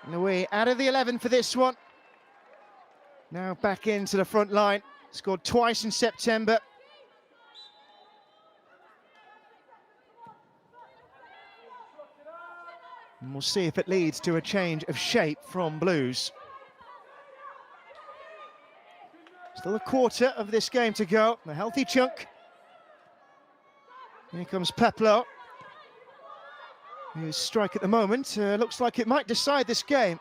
Louis out of the 11 for this one. Now back into the front line. Scored twice in September. And we'll see if it leads to a change of shape from Blues. Still a quarter of this game to go, a healthy chunk. Here comes Peplo. His strike at the moment looks like it might decide this game.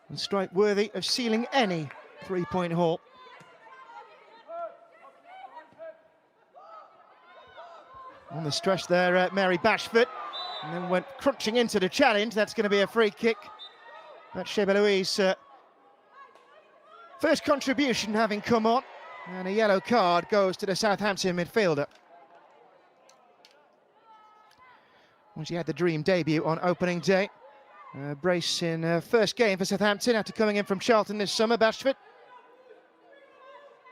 And strike worthy of sealing any three-point haul. On the stretch there, Mary Bashford, and then went crunching into the challenge. That's going to be a free kick. That's Sheba Louise' first contribution having come on, and a yellow card goes to the Southampton midfielder. When she had the dream debut on opening day. Brace in first game for Southampton after coming in from Charlton this summer, Bashford.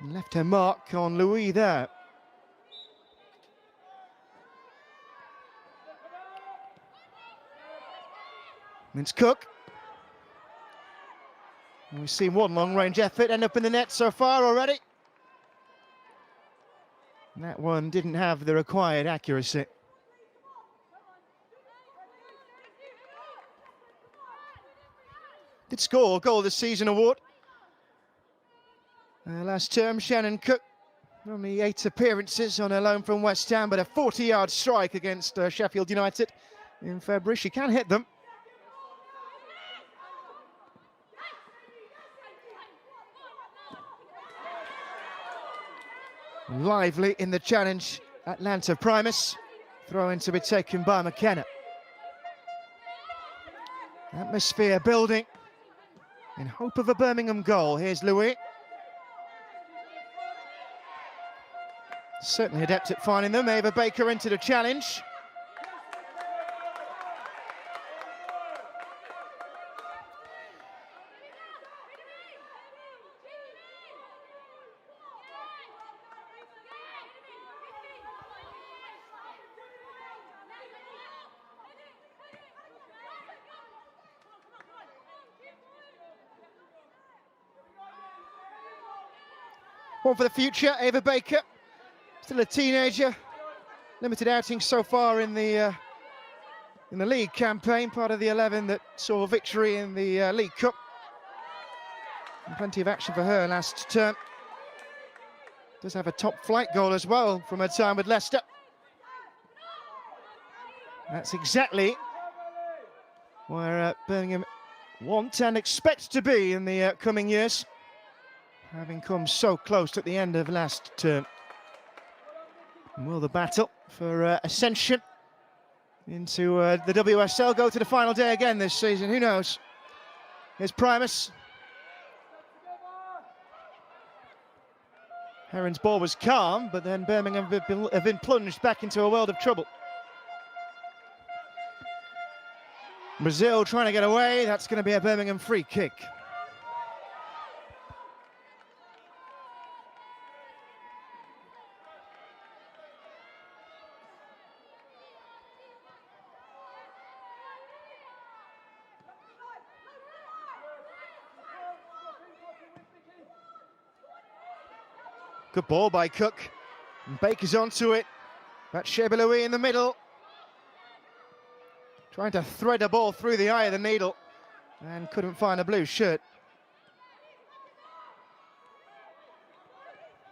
And left her mark on Louis there. It's Cook. And we've seen one long-range effort end up in the net so far already. And that one didn't have the required accuracy. Did score a goal this season award. Last term, Shannon Cook, only 8 appearances on her loan from West Ham, but a 40-yard strike against Sheffield United in February. She can hit them. Lively in the challenge, Atlanta Primus. Throw in to be taken by McKenna. Atmosphere building in hope of a Birmingham goal. Here's Louis. Certainly adept at finding them. Ava Baker into the challenge. One for the future, Ava Baker, still a teenager, limited outings so far in the league campaign, part of the 11 that saw victory in the League Cup. And plenty of action for her last term. Does have a top flight goal as well from her time with Leicester. That's exactly where Birmingham want and expect to be in the coming years, having come so close at the end of last term. And will the battle for ascension into the WSL go to the final day again this season? Who knows? Here's Primus. Heron's ball was calm, but then Birmingham have been plunged back into a world of trouble. Brazil trying to get away. That's going to be a Birmingham free kick. Good ball by Cook. And Baker's onto it. That's Sheba Louis in the middle. Trying to thread a ball through the eye of the needle and couldn't find a blue shirt.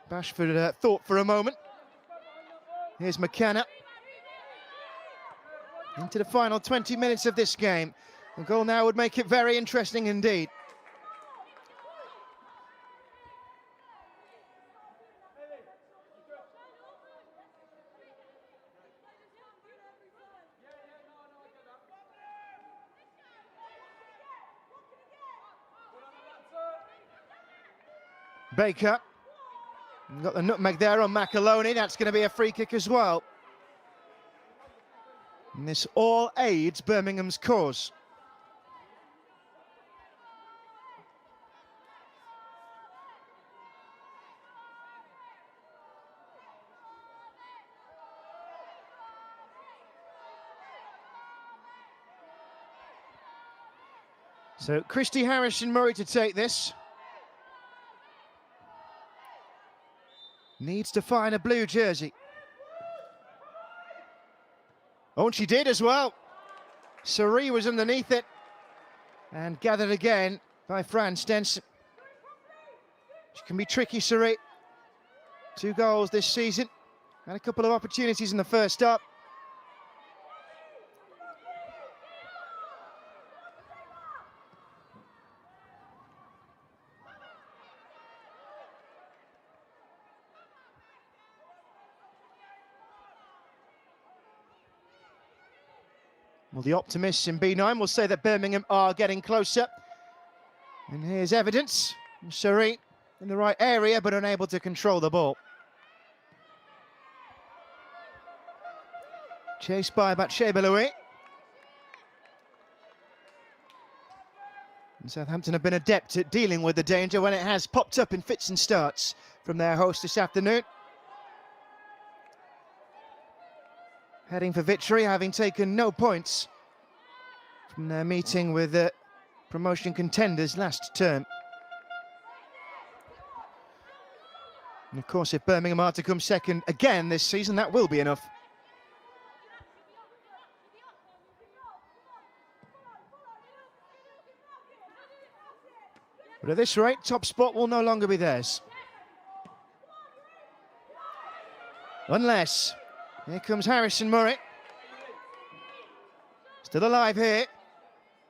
Bashford thought for a moment. Here's McKenna. Into the final 20 minutes of this game. The goal now would make it very interesting indeed. Baker. Got the nutmeg there on McAloney. That's going to be a free kick as well. And this all aids Birmingham's cause. So Christy Harrison-Murray to take this. Needs to find a blue jersey. Oh, and she did as well. Sari was underneath it and gathered again by Fran Stenson. She can be tricky, Sari. 2 goals this season and a couple of opportunities in the first up. Well, the optimists in B9 will say that Birmingham are getting closer. And here's evidence. Sari in the right area, but unable to control the ball. Chased by Batshebalui. And Southampton have been adept at dealing with the danger when it has popped up in fits and starts from their host this afternoon. Heading for victory, having taken no points from their meeting with the promotion contenders last term. And of course, if Birmingham are to come second again this season, that will be enough. But at this rate, top spot will no longer be theirs. Unless... Here comes Harrison-Murray. Still alive here.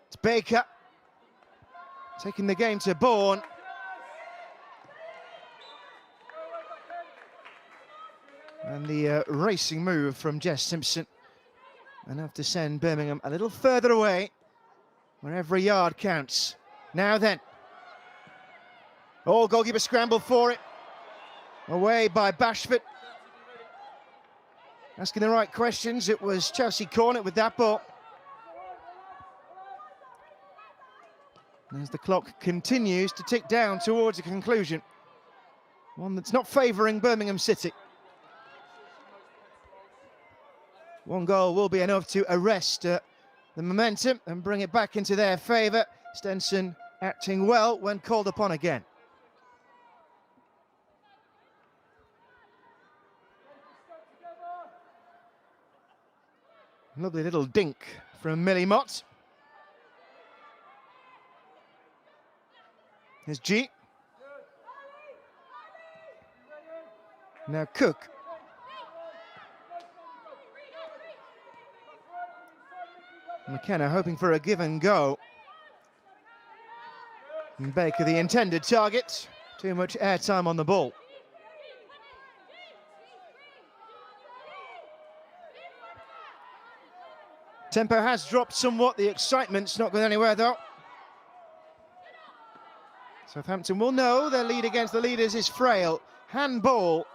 It's Baker. Taking the game to Bourne. And the racing move from Jess Simpson. Enough to send Birmingham a little further away, where every yard counts. Now then. Oh, goalkeeper scrambled for it. Away by Bashford. Asking the right questions, it was Chelsea Cornet with that ball. As the clock continues to tick down towards a conclusion. One that's not favouring Birmingham City. 1 goal will be enough to arrest the momentum and bring it back into their favour. Stenson acting well when called upon again. Lovely little dink from Millie Mott. Here's G. Now Cook. McKenna hoping for a give and go. And Baker the intended target. Too much airtime on the ball. Tempo has dropped somewhat. The excitement's not going anywhere, though. Southampton will know their lead against the leaders is frail. Handball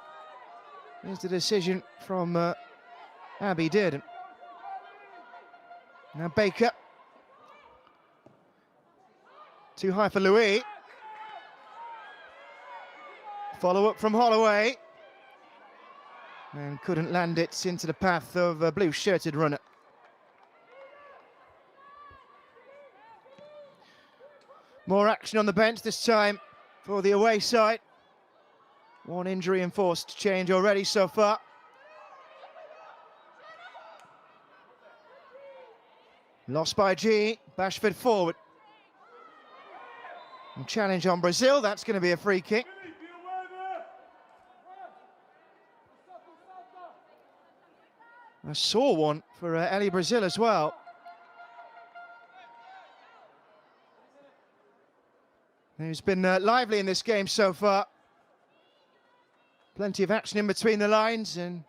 is the decision from Abby Dearden. Now Baker. Too high for Louis. Follow up from Holloway. And couldn't land it into the path of a blue-shirted runner. More action on the bench this time for the away side. 1 injury enforced change already so far. Lost by G. Bashford forward. And challenge on Brazil. That's going to be a free kick. I saw one for Ellie Brazil as well. who's been lively in this game so far. Plenty of action in between the lines, and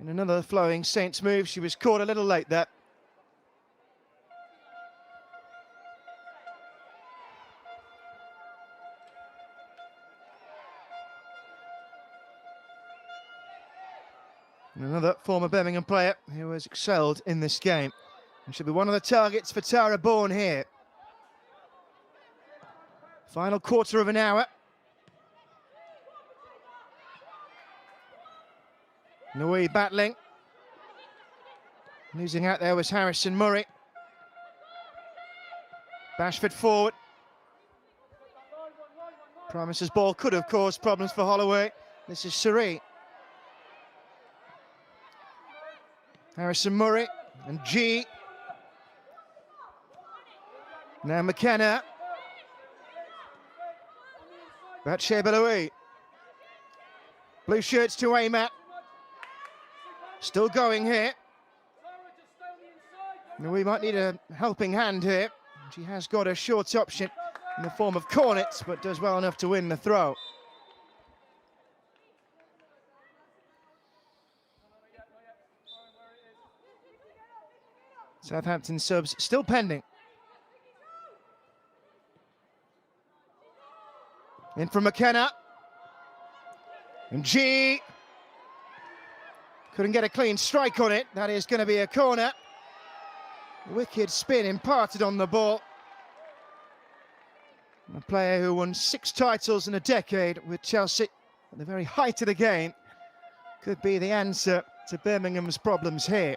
in another flowing Saints move, she was caught a little late there. And another former Birmingham player who has excelled in this game and should be one of the targets for Tara Bourne here. Final quarter of an hour. Louis battling. Losing out there was Harrison Murray. Bashford forward. Promises ball could have caused problems for Holloway. This is Suri. Harrison Murray and G. Now McKenna. Bathsheba Louis. Blue shirts to aim at. Still going here. We might need a helping hand here. She has got a short option in the form of Cornets, but does well enough to win the throw. Southampton subs still pending. In from McKenna. And G. Couldn't get a clean strike on it. That is going to be a corner. Wicked spin imparted on the ball. A player who won 6 titles in a decade with Chelsea at the very height of the game could be the answer to Birmingham's problems here.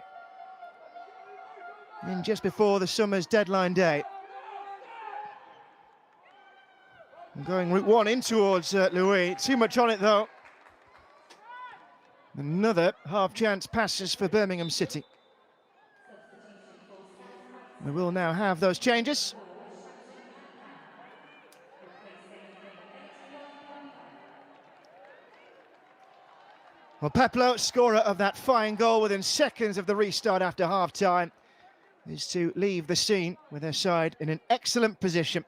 And just before the summer's deadline day. Going route 1 in towards Louis. Too much on it though. Another half chance passes for Birmingham City. We will now have those changes. Well, Peplo, scorer of that fine goal within seconds of the restart after half-time, is to leave the scene with her side in an excellent position.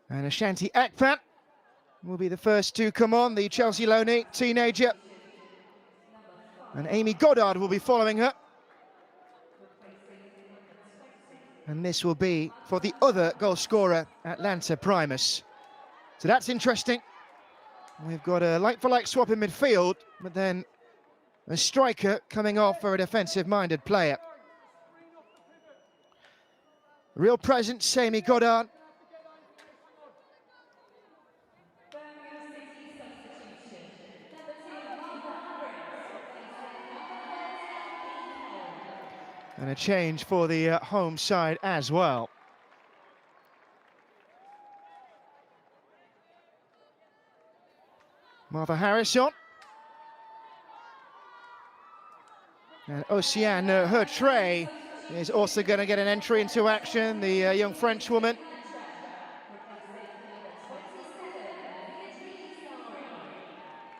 And Ashanti Akpan will be the first to come on, the Chelsea loanee, teenager. And Amy Goddard will be following her. And this will be for the other goal scorer, Atlanta Primus. So that's interesting. We've got a like-for-like swap in midfield, but then a striker coming off for a defensive-minded player. Real presence, Amy Goddard. And a change for the home side as well. Martha Harris on. And Oceane Hertré is also going to get an entry into action, the young French woman.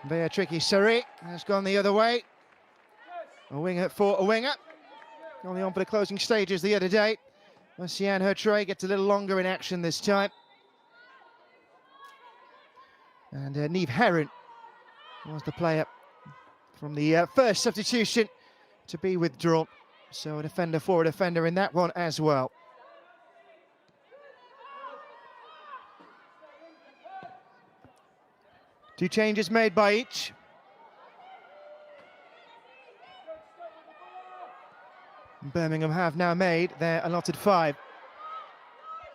Beatrice Sari has gone the other way. A winger for a winger. Only on for the closing stages the other day. Oceane Hertré gets a little longer in action this time. And Niamh Heron was the player from the first substitution to be withdrawn. So a defender for a defender in that one as well. Two changes made by each. Birmingham have now made their allotted 5.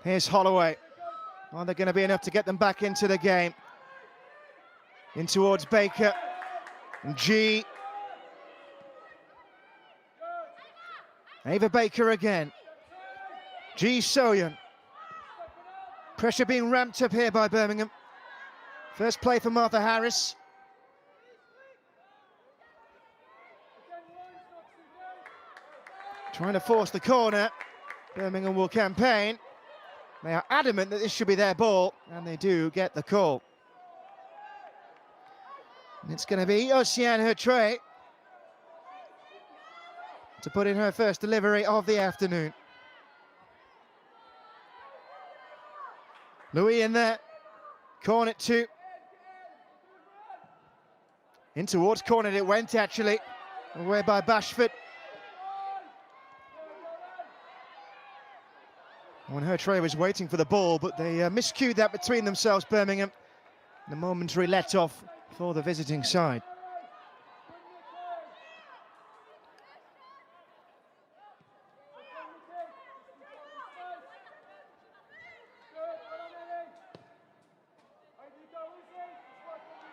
Here's Holloway. Are they going to be enough to get them back into the game? In towards Baker. And G. Ava Baker again. Ji So-yeon. Pressure being ramped up here by Birmingham. First play for Martha Harris. Trying to force the corner. Birmingham will campaign. They are adamant that this should be their ball, and they do get the call. And it's going to be Oceane Hertré to put in her first delivery of the afternoon. Louis in there. Corner two. In towards corner it went, actually. Away by Bashford. When Hertrey was waiting for the ball, but they miscued that between themselves, Birmingham. The momentary let-off for the visiting side.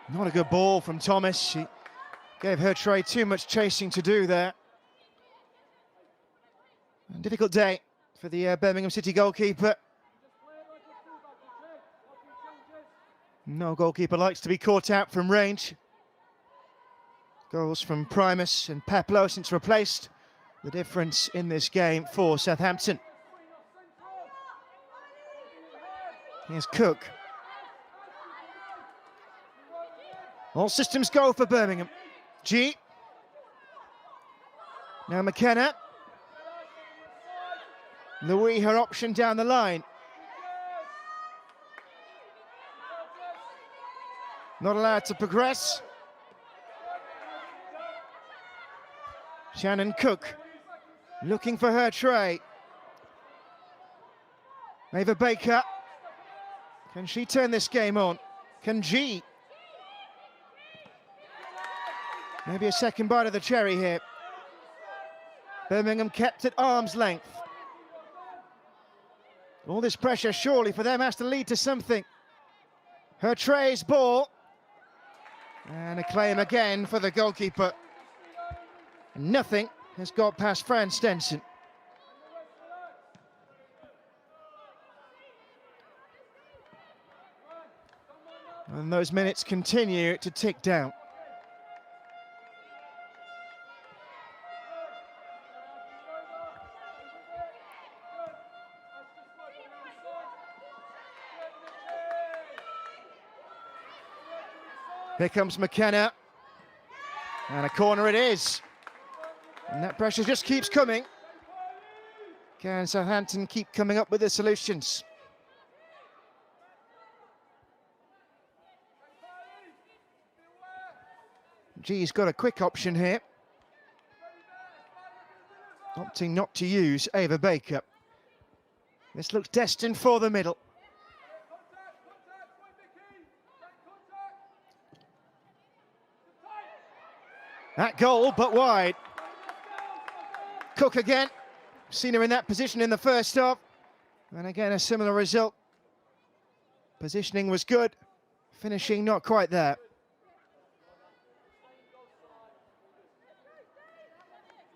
Not a good ball from Thomas. She gave Hertrey too much chasing to do there. A difficult day for the Birmingham City goalkeeper. No goalkeeper likes to be caught out from range. Goals from Primus and Peplo since replaced the difference in this game for Southampton. Here's Cook. All systems go for Birmingham. G. Now McKenna. Louis, her option down the line. Not allowed to progress. Shannon Cook looking for her tray. Ava Baker. Can she turn this game on? Can G? Maybe a second bite of the cherry here. Birmingham kept at arm's length. All this pressure surely for them has to lead to something. Hertrey's ball. And a claim again for the goalkeeper. Nothing has got past Fran Stenson. And those minutes continue to tick down. Here comes McKenna, and a corner it is. And that pressure just keeps coming. Can Southampton keep coming up with the solutions? G's got a quick option here. Opting not to use Ava Baker. This looks destined for the middle. That goal, but wide. Cook again. Seen her in that position in the first half. And again, a similar result. Positioning was good. Finishing not quite there.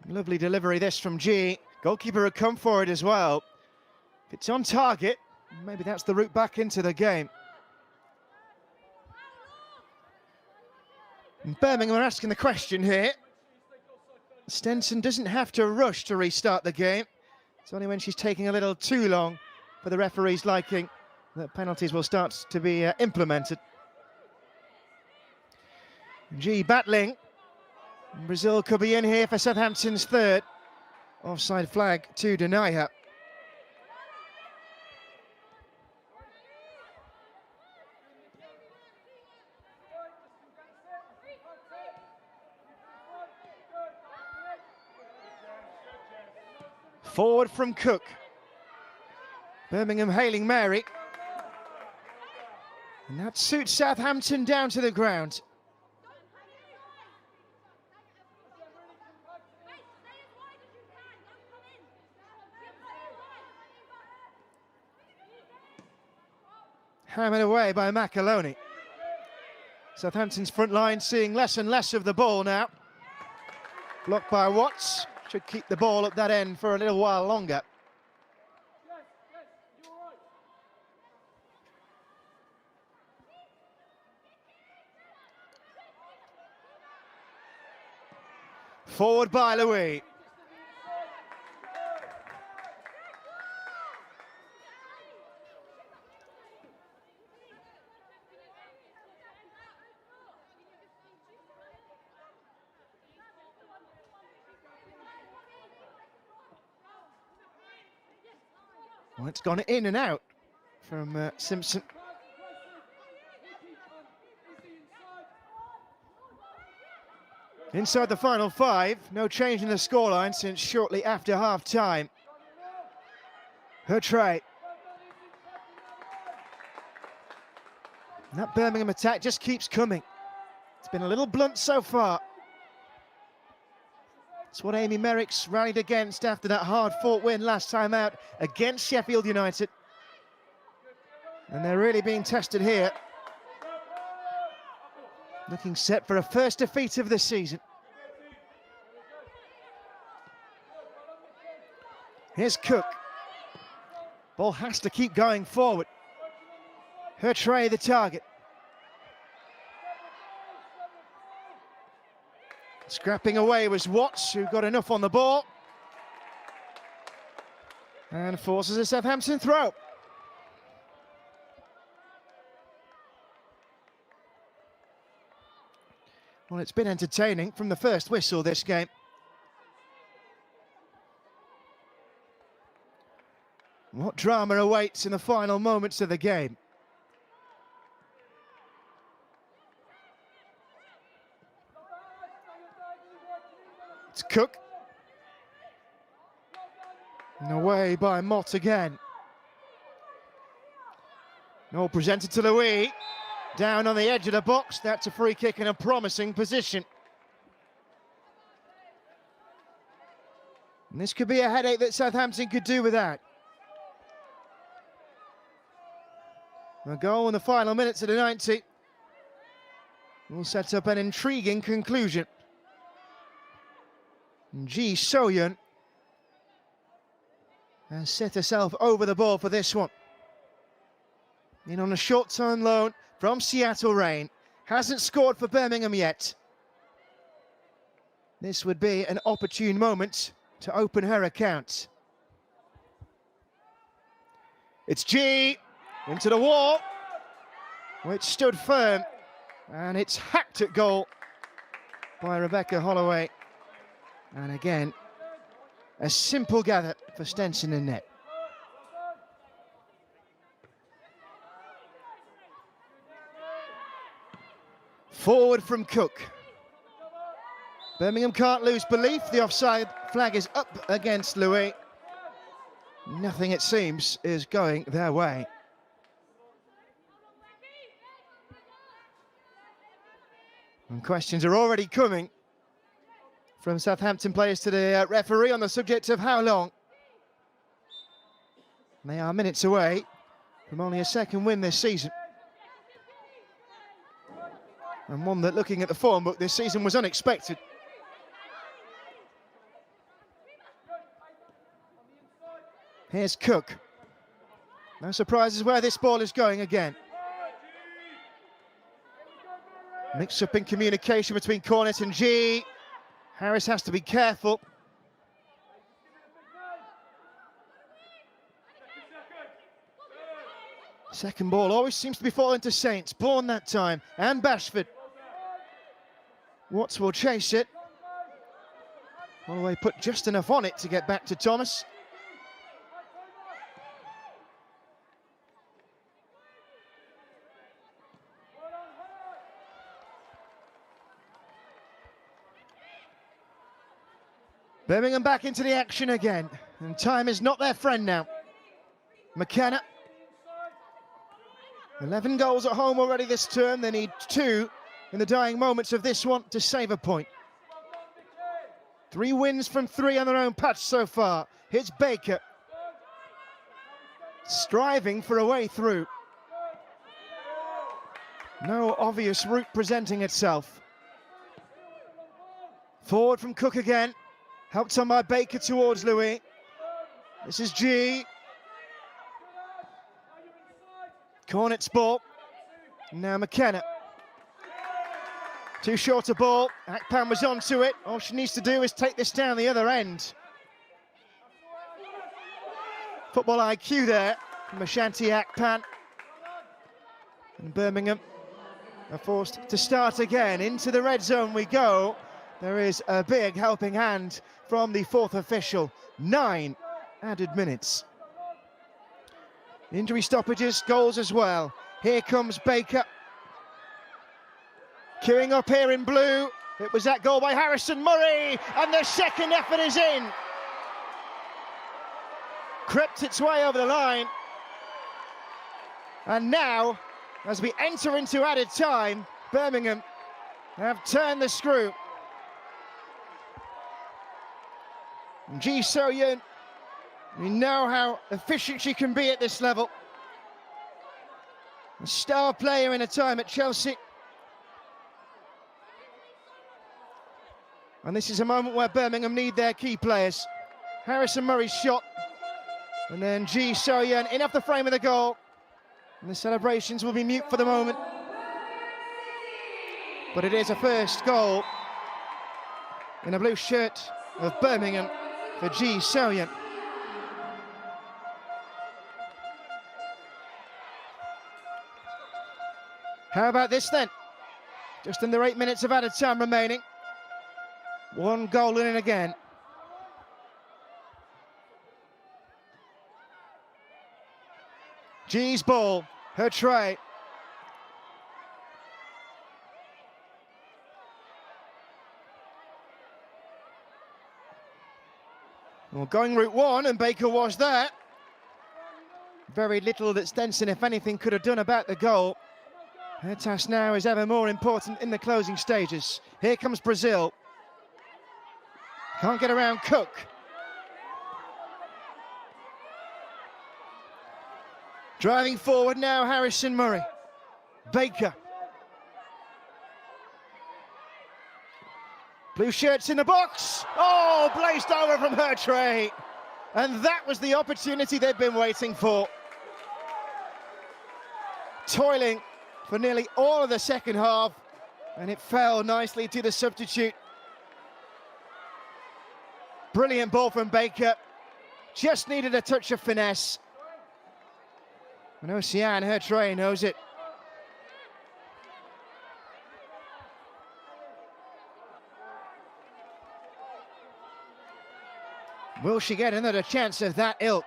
Lovely delivery this from G. Goalkeeper had come for it as well. If it's on target, maybe that's the route back into the game. And Birmingham are asking the question here. Stenson doesn't have to rush to restart the game. It's only when she's taking a little too long for the referee's liking that penalties will start to be implemented. G battling. Brazil could be in here for Southampton's third. Offside flag to deny her. Forward from Cook. Birmingham hailing Mary. And that suits Southampton down to the ground. Hammered away by McAloney. Southampton's front line seeing less and less of the ball now. Blocked by Watts. Should keep the ball at that end for a little while longer. Forward by Louis. Well, it's gone in and out. from Simpson. Inside the final 5, no change in the scoreline since shortly after half-time. Her try. That Birmingham attack just keeps coming. It's been a little blunt so far. It's what Amy Merrick's rallied against after that hard-fought win last time out against Sheffield United. And they're really being tested here. Looking set for a first defeat of the season. Here's Cook. Ball has to keep going forward. Her tray the target. Scrapping away was Watts, who got enough on the ball. And forces a Southampton throw. Well, it's been entertaining from the first whistle this game. What drama awaits in the final moments of the game? It's Cook. And away by Mott again. No, presented to Louis. Down on the edge of the box. That's a free kick in a promising position. And this could be a headache that Southampton could do without. A goal in the final minutes of the 90 will set up an intriguing conclusion. Ji So-yeon has set herself over the ball for this one. In on a short-term loan from Seattle Reign. Hasn't scored for Birmingham yet. This would be an opportune moment to open her account. It's G into the wall, which stood firm, and it's hacked at goal by Rebecca Holloway. And again, a simple gather for Stenson in net. Forward from Cook. Birmingham can't lose belief. The offside flag is up against Louis. Nothing, it seems, is going their way. And questions are already coming from Southampton players to the referee on the subject of how long. They are minutes away from only a second win this season. And one that, looking at the form book this season, was unexpected. Here's Cook. No surprises where this ball is going again. Mix up in communication between Cornet and G. Harris has to be careful. Second ball always seems to be falling to Saints. Bourne that time, and Bashford. Watts will chase it. Holloway put just enough on it to get back to Thomas. Birmingham back into the action again, and time is not their friend now. McKenna. 11 goals at home already this term. They need 2 in the dying moments of this one to save a point. 3 wins from 3 on their own patch so far. Here's Baker. Striving for a way through. No obvious route presenting itself. Forward from Cook again. Helped on by Baker towards Louis. This is G. Cornet's ball. Now McKenna. Too short a ball. Akpan was onto it. All she needs to do is take this down the other end. Football IQ there from Ashanti Akpan. And Birmingham are forced to start again. Into the red zone we go. There is a big helping hand from the 4th official. 9 added minutes. Injury stoppages, goals as well. Here comes Baker. Queuing up here in blue. It was that goal by Harrison Murray, and the second effort is in. Crept its way over the line. And now, as we enter into added time, Birmingham have turned the screw. And Ji So-yeon, we know how efficient she can be at this level. A star player in a time at Chelsea. And this is a moment where Birmingham need their key players. Harrison Murray's shot. And then Ji So-yeon in off the frame of the goal. And the celebrations will be mute for the moment. But it is a first goal in a blue shirt of Birmingham for Ji So-yeon. How about this then? Just under 8 minutes of added time remaining. One goal in again. Ji's ball, her try. Well, going route one, and Baker was there. Very little that Stenson, if anything, could have done about the goal. Her task now is ever more important in the closing stages. Here comes Brazil. Can't get around Cook. Driving forward now, Harrison Murray. Baker. Blue shirts in the box. Oh, blazed over from her tray. And that was the opportunity they'd been waiting for. Toiling for nearly all of the second half, and it fell nicely to the substitute. Brilliant ball from Baker. Just needed a touch of finesse. And Ocean, her tray, knows it. Will she get another chance of that ilk?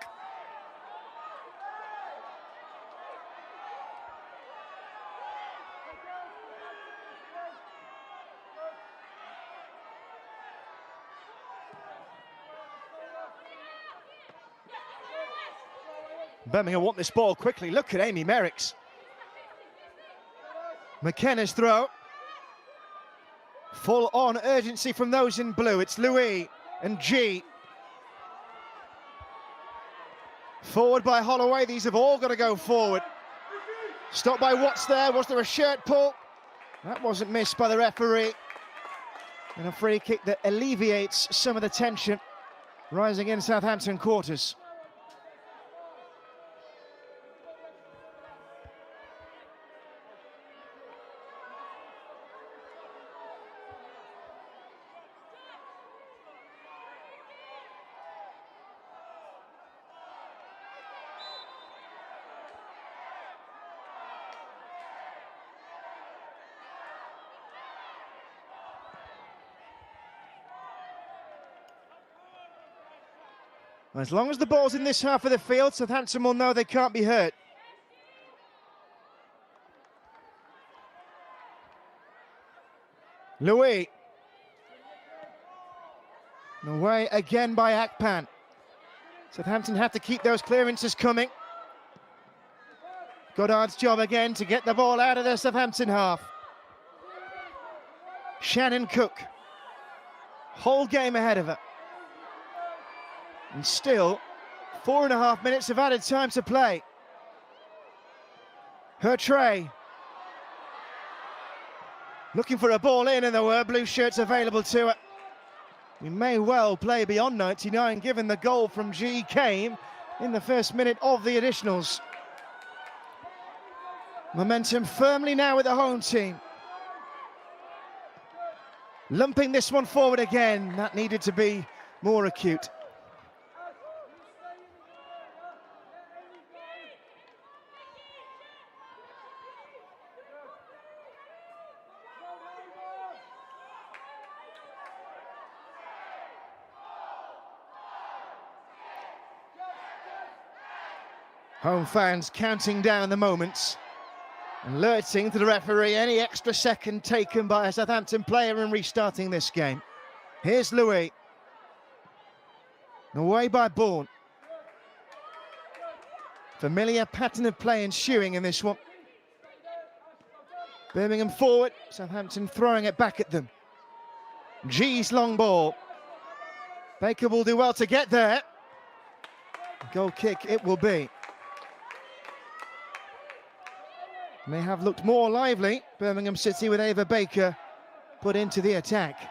Birmingham want this ball quickly. Look at Amy Merricks. McKenna's throw. Full on urgency from those in blue. It's Louis and G. Forward by Holloway. These have all got to go forward. Stopped by Watts there. Was there a shirt pull? That wasn't missed by the referee. And a free kick that alleviates some of the tension rising in Southampton quarters. As long as the ball's in this half of the field, Southampton will know they can't be hurt. Louis. Away again by Akpan. Southampton have to keep those clearances coming. Goddard's job again to get the ball out of the Southampton half. Shannon Cook. Whole game ahead of her. And still, 4.5 minutes of added time to play. Her tray. Looking for a ball in, and there were blue shirts available to her. We may well play beyond 99, given the goal from G came in the first minute of the additionals. Momentum firmly now with the home team. Lumping this one forward again. That needed to be more acute. Home fans counting down the moments, alerting to the referee any extra second taken by a Southampton player in restarting this game. Here's Louis. Away by Bourne. Familiar pattern of play ensuing in this one. Birmingham forward, Southampton throwing it back at them. G's long ball. Baker will do well to get there. Goal kick it will be. They have looked more lively, Birmingham City, with Ava Baker put into the attack.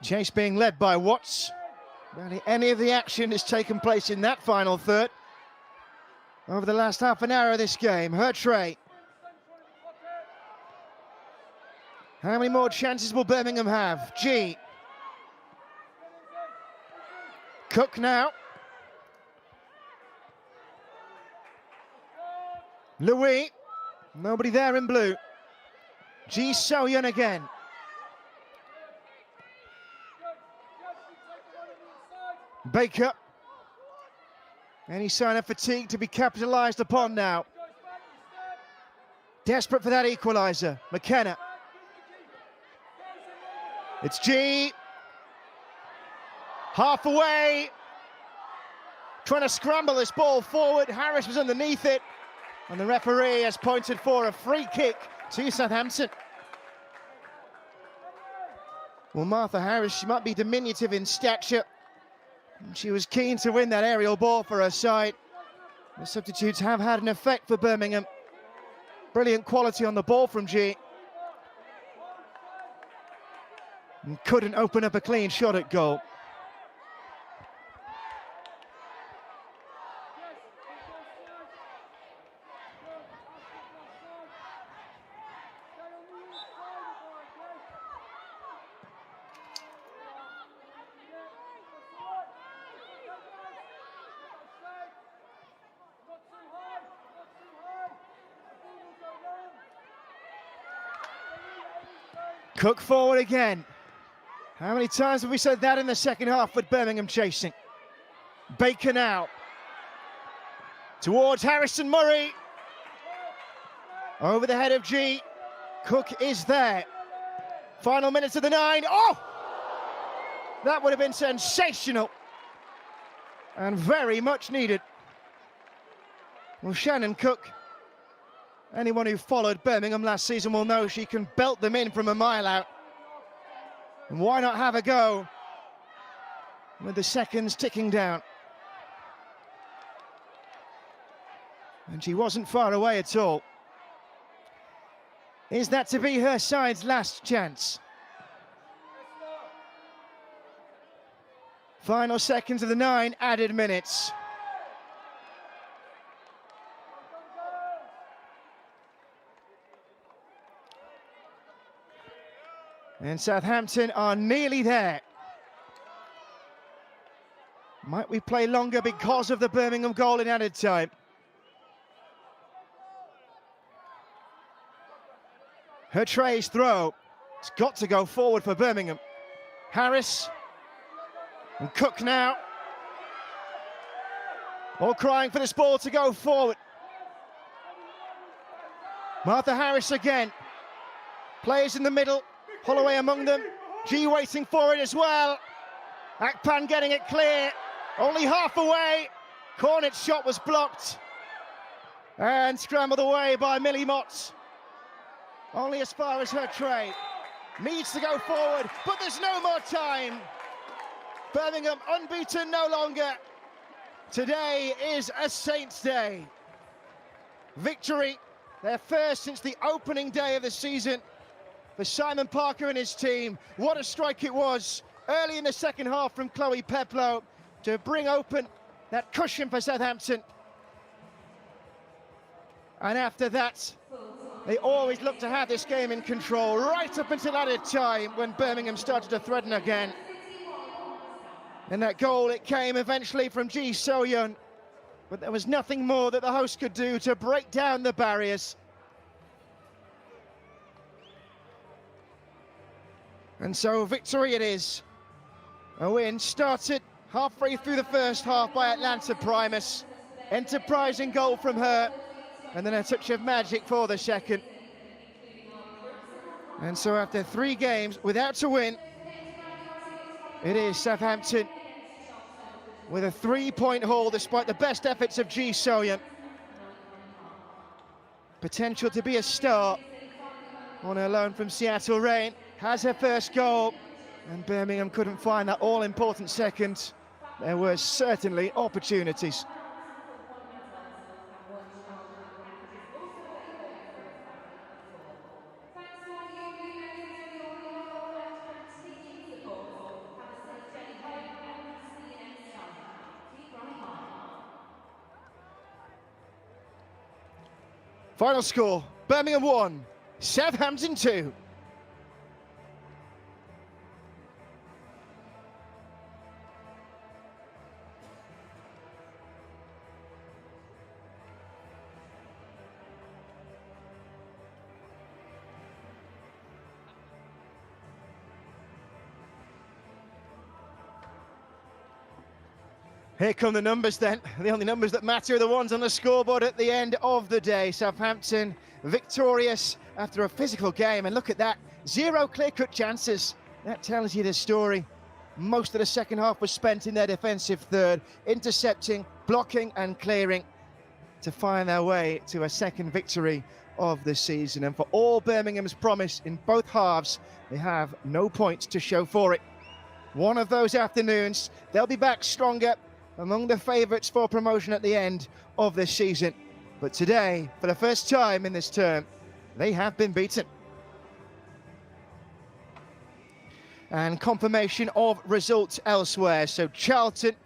Chase being led by Watts. Barely any of the action has taken place in that final third. Over the last half an hour of this game, her tray. How many more chances will Birmingham have? G. Cook now. Louis. Nobody there in blue. Ji So-yun again. Baker. Any sign of fatigue to be capitalised upon now. Desperate for that equaliser. McKenna. It's G. Half away. Trying to scramble this ball forward. Harris was underneath it. And the referee has pointed for a free kick to Southampton. Well, Martha Harris, she might be diminutive in stature. She was keen to win that aerial ball for her side. The substitutes have had an effect for Birmingham. Brilliant quality on the ball from G. And couldn't open up a clean shot at goal. Cook forward again. How many times have we said that in the second half with Birmingham chasing? Baker now. Towards Harrison Murray. Over the head of G. Cook is there. Final minutes of the 9. Oh! That would have been sensational. And very much needed. Well, Shannon Cook, anyone who followed Birmingham last season will know she can belt them in from a mile out. And why not have a go with the seconds ticking down? And she wasn't far away at all. Is that to be her side's last chance? Final seconds of the 9 added minutes. And Southampton are nearly there. Might we play longer because of the Birmingham goal in added time? Her Trey's throw. It's got to go forward for Birmingham. Harris and Cook now. All crying for this ball to go forward. Martha Harris again. Players in the middle. Holloway among them. G waiting for it as well. Akpan getting it clear. Only half away. Cornet's shot was blocked. And scrambled away by Millie Mott. Only as far as her tray. Needs to go forward, but there's no more time. Birmingham unbeaten no longer. Today is a Saints' Day. Victory, their first since the opening day of the season. For Simon Parker and his team. What a strike it was early in the second half from Chloe Peplow to bring open that cushion for Southampton. And after that, they always look to have this game in control right up until added time when Birmingham started to threaten again. And that goal, it came eventually from Ji So-yeon, but there was nothing more that the host could do to break down the barriers. And so victory it is. A win started halfway through the first half by Atlanta Primus. Enterprising goal from her, and then a touch of magic for the second. And so after 3 games without a win, it is Southampton with a 3-point haul despite the best efforts of Ji So-yeon. Potential to be a star on her loan from Seattle Reign. Has her first goal, and Birmingham couldn't find that all-important second. There were certainly opportunities. Final score, Birmingham 1, Southampton 2. Here come the numbers then. The only numbers that matter are the ones on the scoreboard at the end of the day. Southampton victorious after a physical game, and look at that, 0 clear-cut chances. That tells you the story. Most of the second half was spent in their defensive third, intercepting, blocking and clearing to find their way to a second victory of the season. And for all Birmingham's promise in both halves, they have no points to show for it. One of those afternoons, they'll be back stronger, among the favourites for promotion at the end of this season. But today, for the first time in this term, they have been beaten. And confirmation of results elsewhere. So Charlton,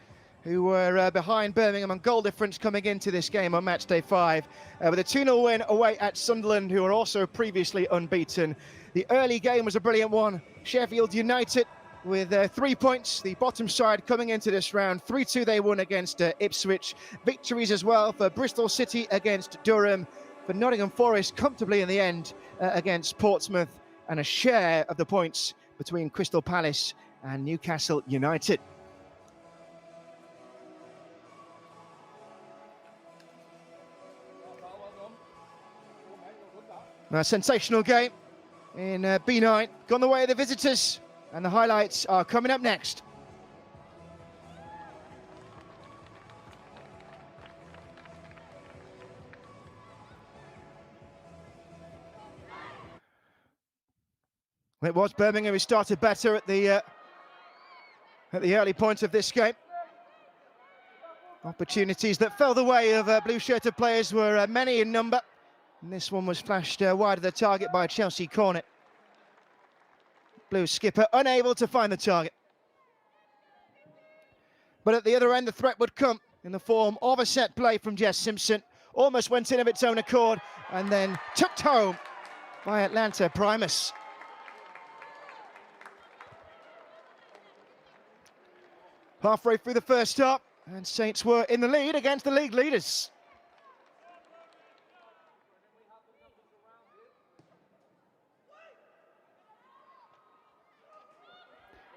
who were behind Birmingham on goal difference coming into this game on match day 5, with a 2-0 win away at Sunderland, who were also previously unbeaten. The early game was a brilliant one. Sheffield United with 3 points, the bottom side coming into this round. 3-2 they won against Ipswich. Victories as well for Bristol City against Durham, for Nottingham Forest comfortably in the end against Portsmouth, and a share of the points between Crystal Palace and Newcastle United. A sensational game in B9, gone the way of the visitors, and the highlights are coming up next. It was Birmingham who started better at the early point of this game. Opportunities that fell the way of blue-shirted players were many in number, and this one was flashed wide of the target by Chelsea Cornet. Blue skipper unable to find the target. But at the other end, the threat would come in the form of a set play from Jess Simpson. Almost went in of its own accord, and then tucked home by Atlanta Primus. Halfway through the first half, and Saints were in the lead against the league leaders.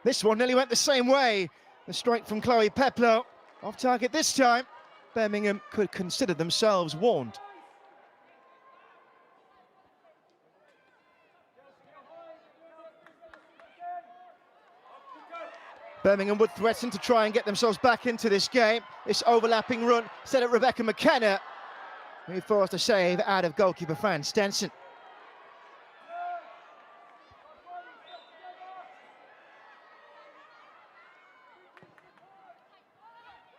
This one nearly went the same way. The strike from Chloe Peplow, off target this time. Birmingham could consider themselves warned. Birmingham would threaten to try and get themselves back into this game. This overlapping run set at Rebecca McKenna, who forced a save out of goalkeeper Fran Stenson.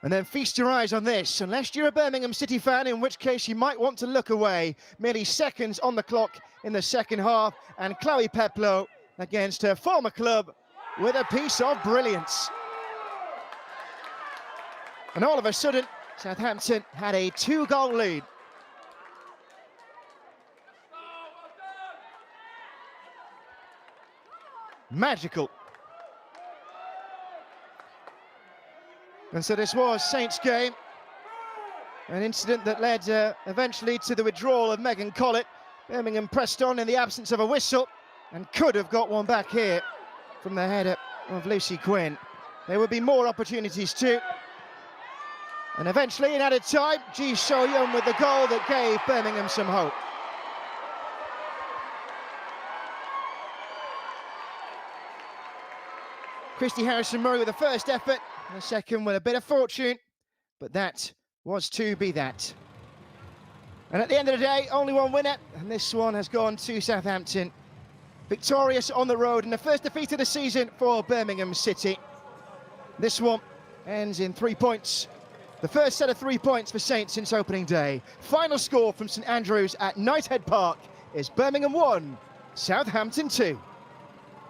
And then feast your eyes on this, unless you're a Birmingham City fan, in which case you might want to look away. Merely seconds on the clock in the second half, and Chloe Peplow against her former club with a piece of brilliance. And all of a sudden, Southampton had a 2-goal lead. Magical. And so this was Saints' game. An incident that led eventually to the withdrawal of Megan Collett. Birmingham pressed on in the absence of a whistle and could have got one back here from the header of Lucy Quinn. There would be more opportunities too. And eventually, in added time, Ji So-young with the goal that gave Birmingham some hope. Christy Harrison-Murray with the first effort, and the second with a bit of fortune, but that was to be that. And at the end of the day, only one winner, and this one has gone to Southampton. Victorious on the road in the first defeat of the season for Birmingham City. This one ends in 3 points. The first set of 3 points for Saints since opening day. Final score from St Andrews at Knighthead Park is Birmingham 1, Southampton 2.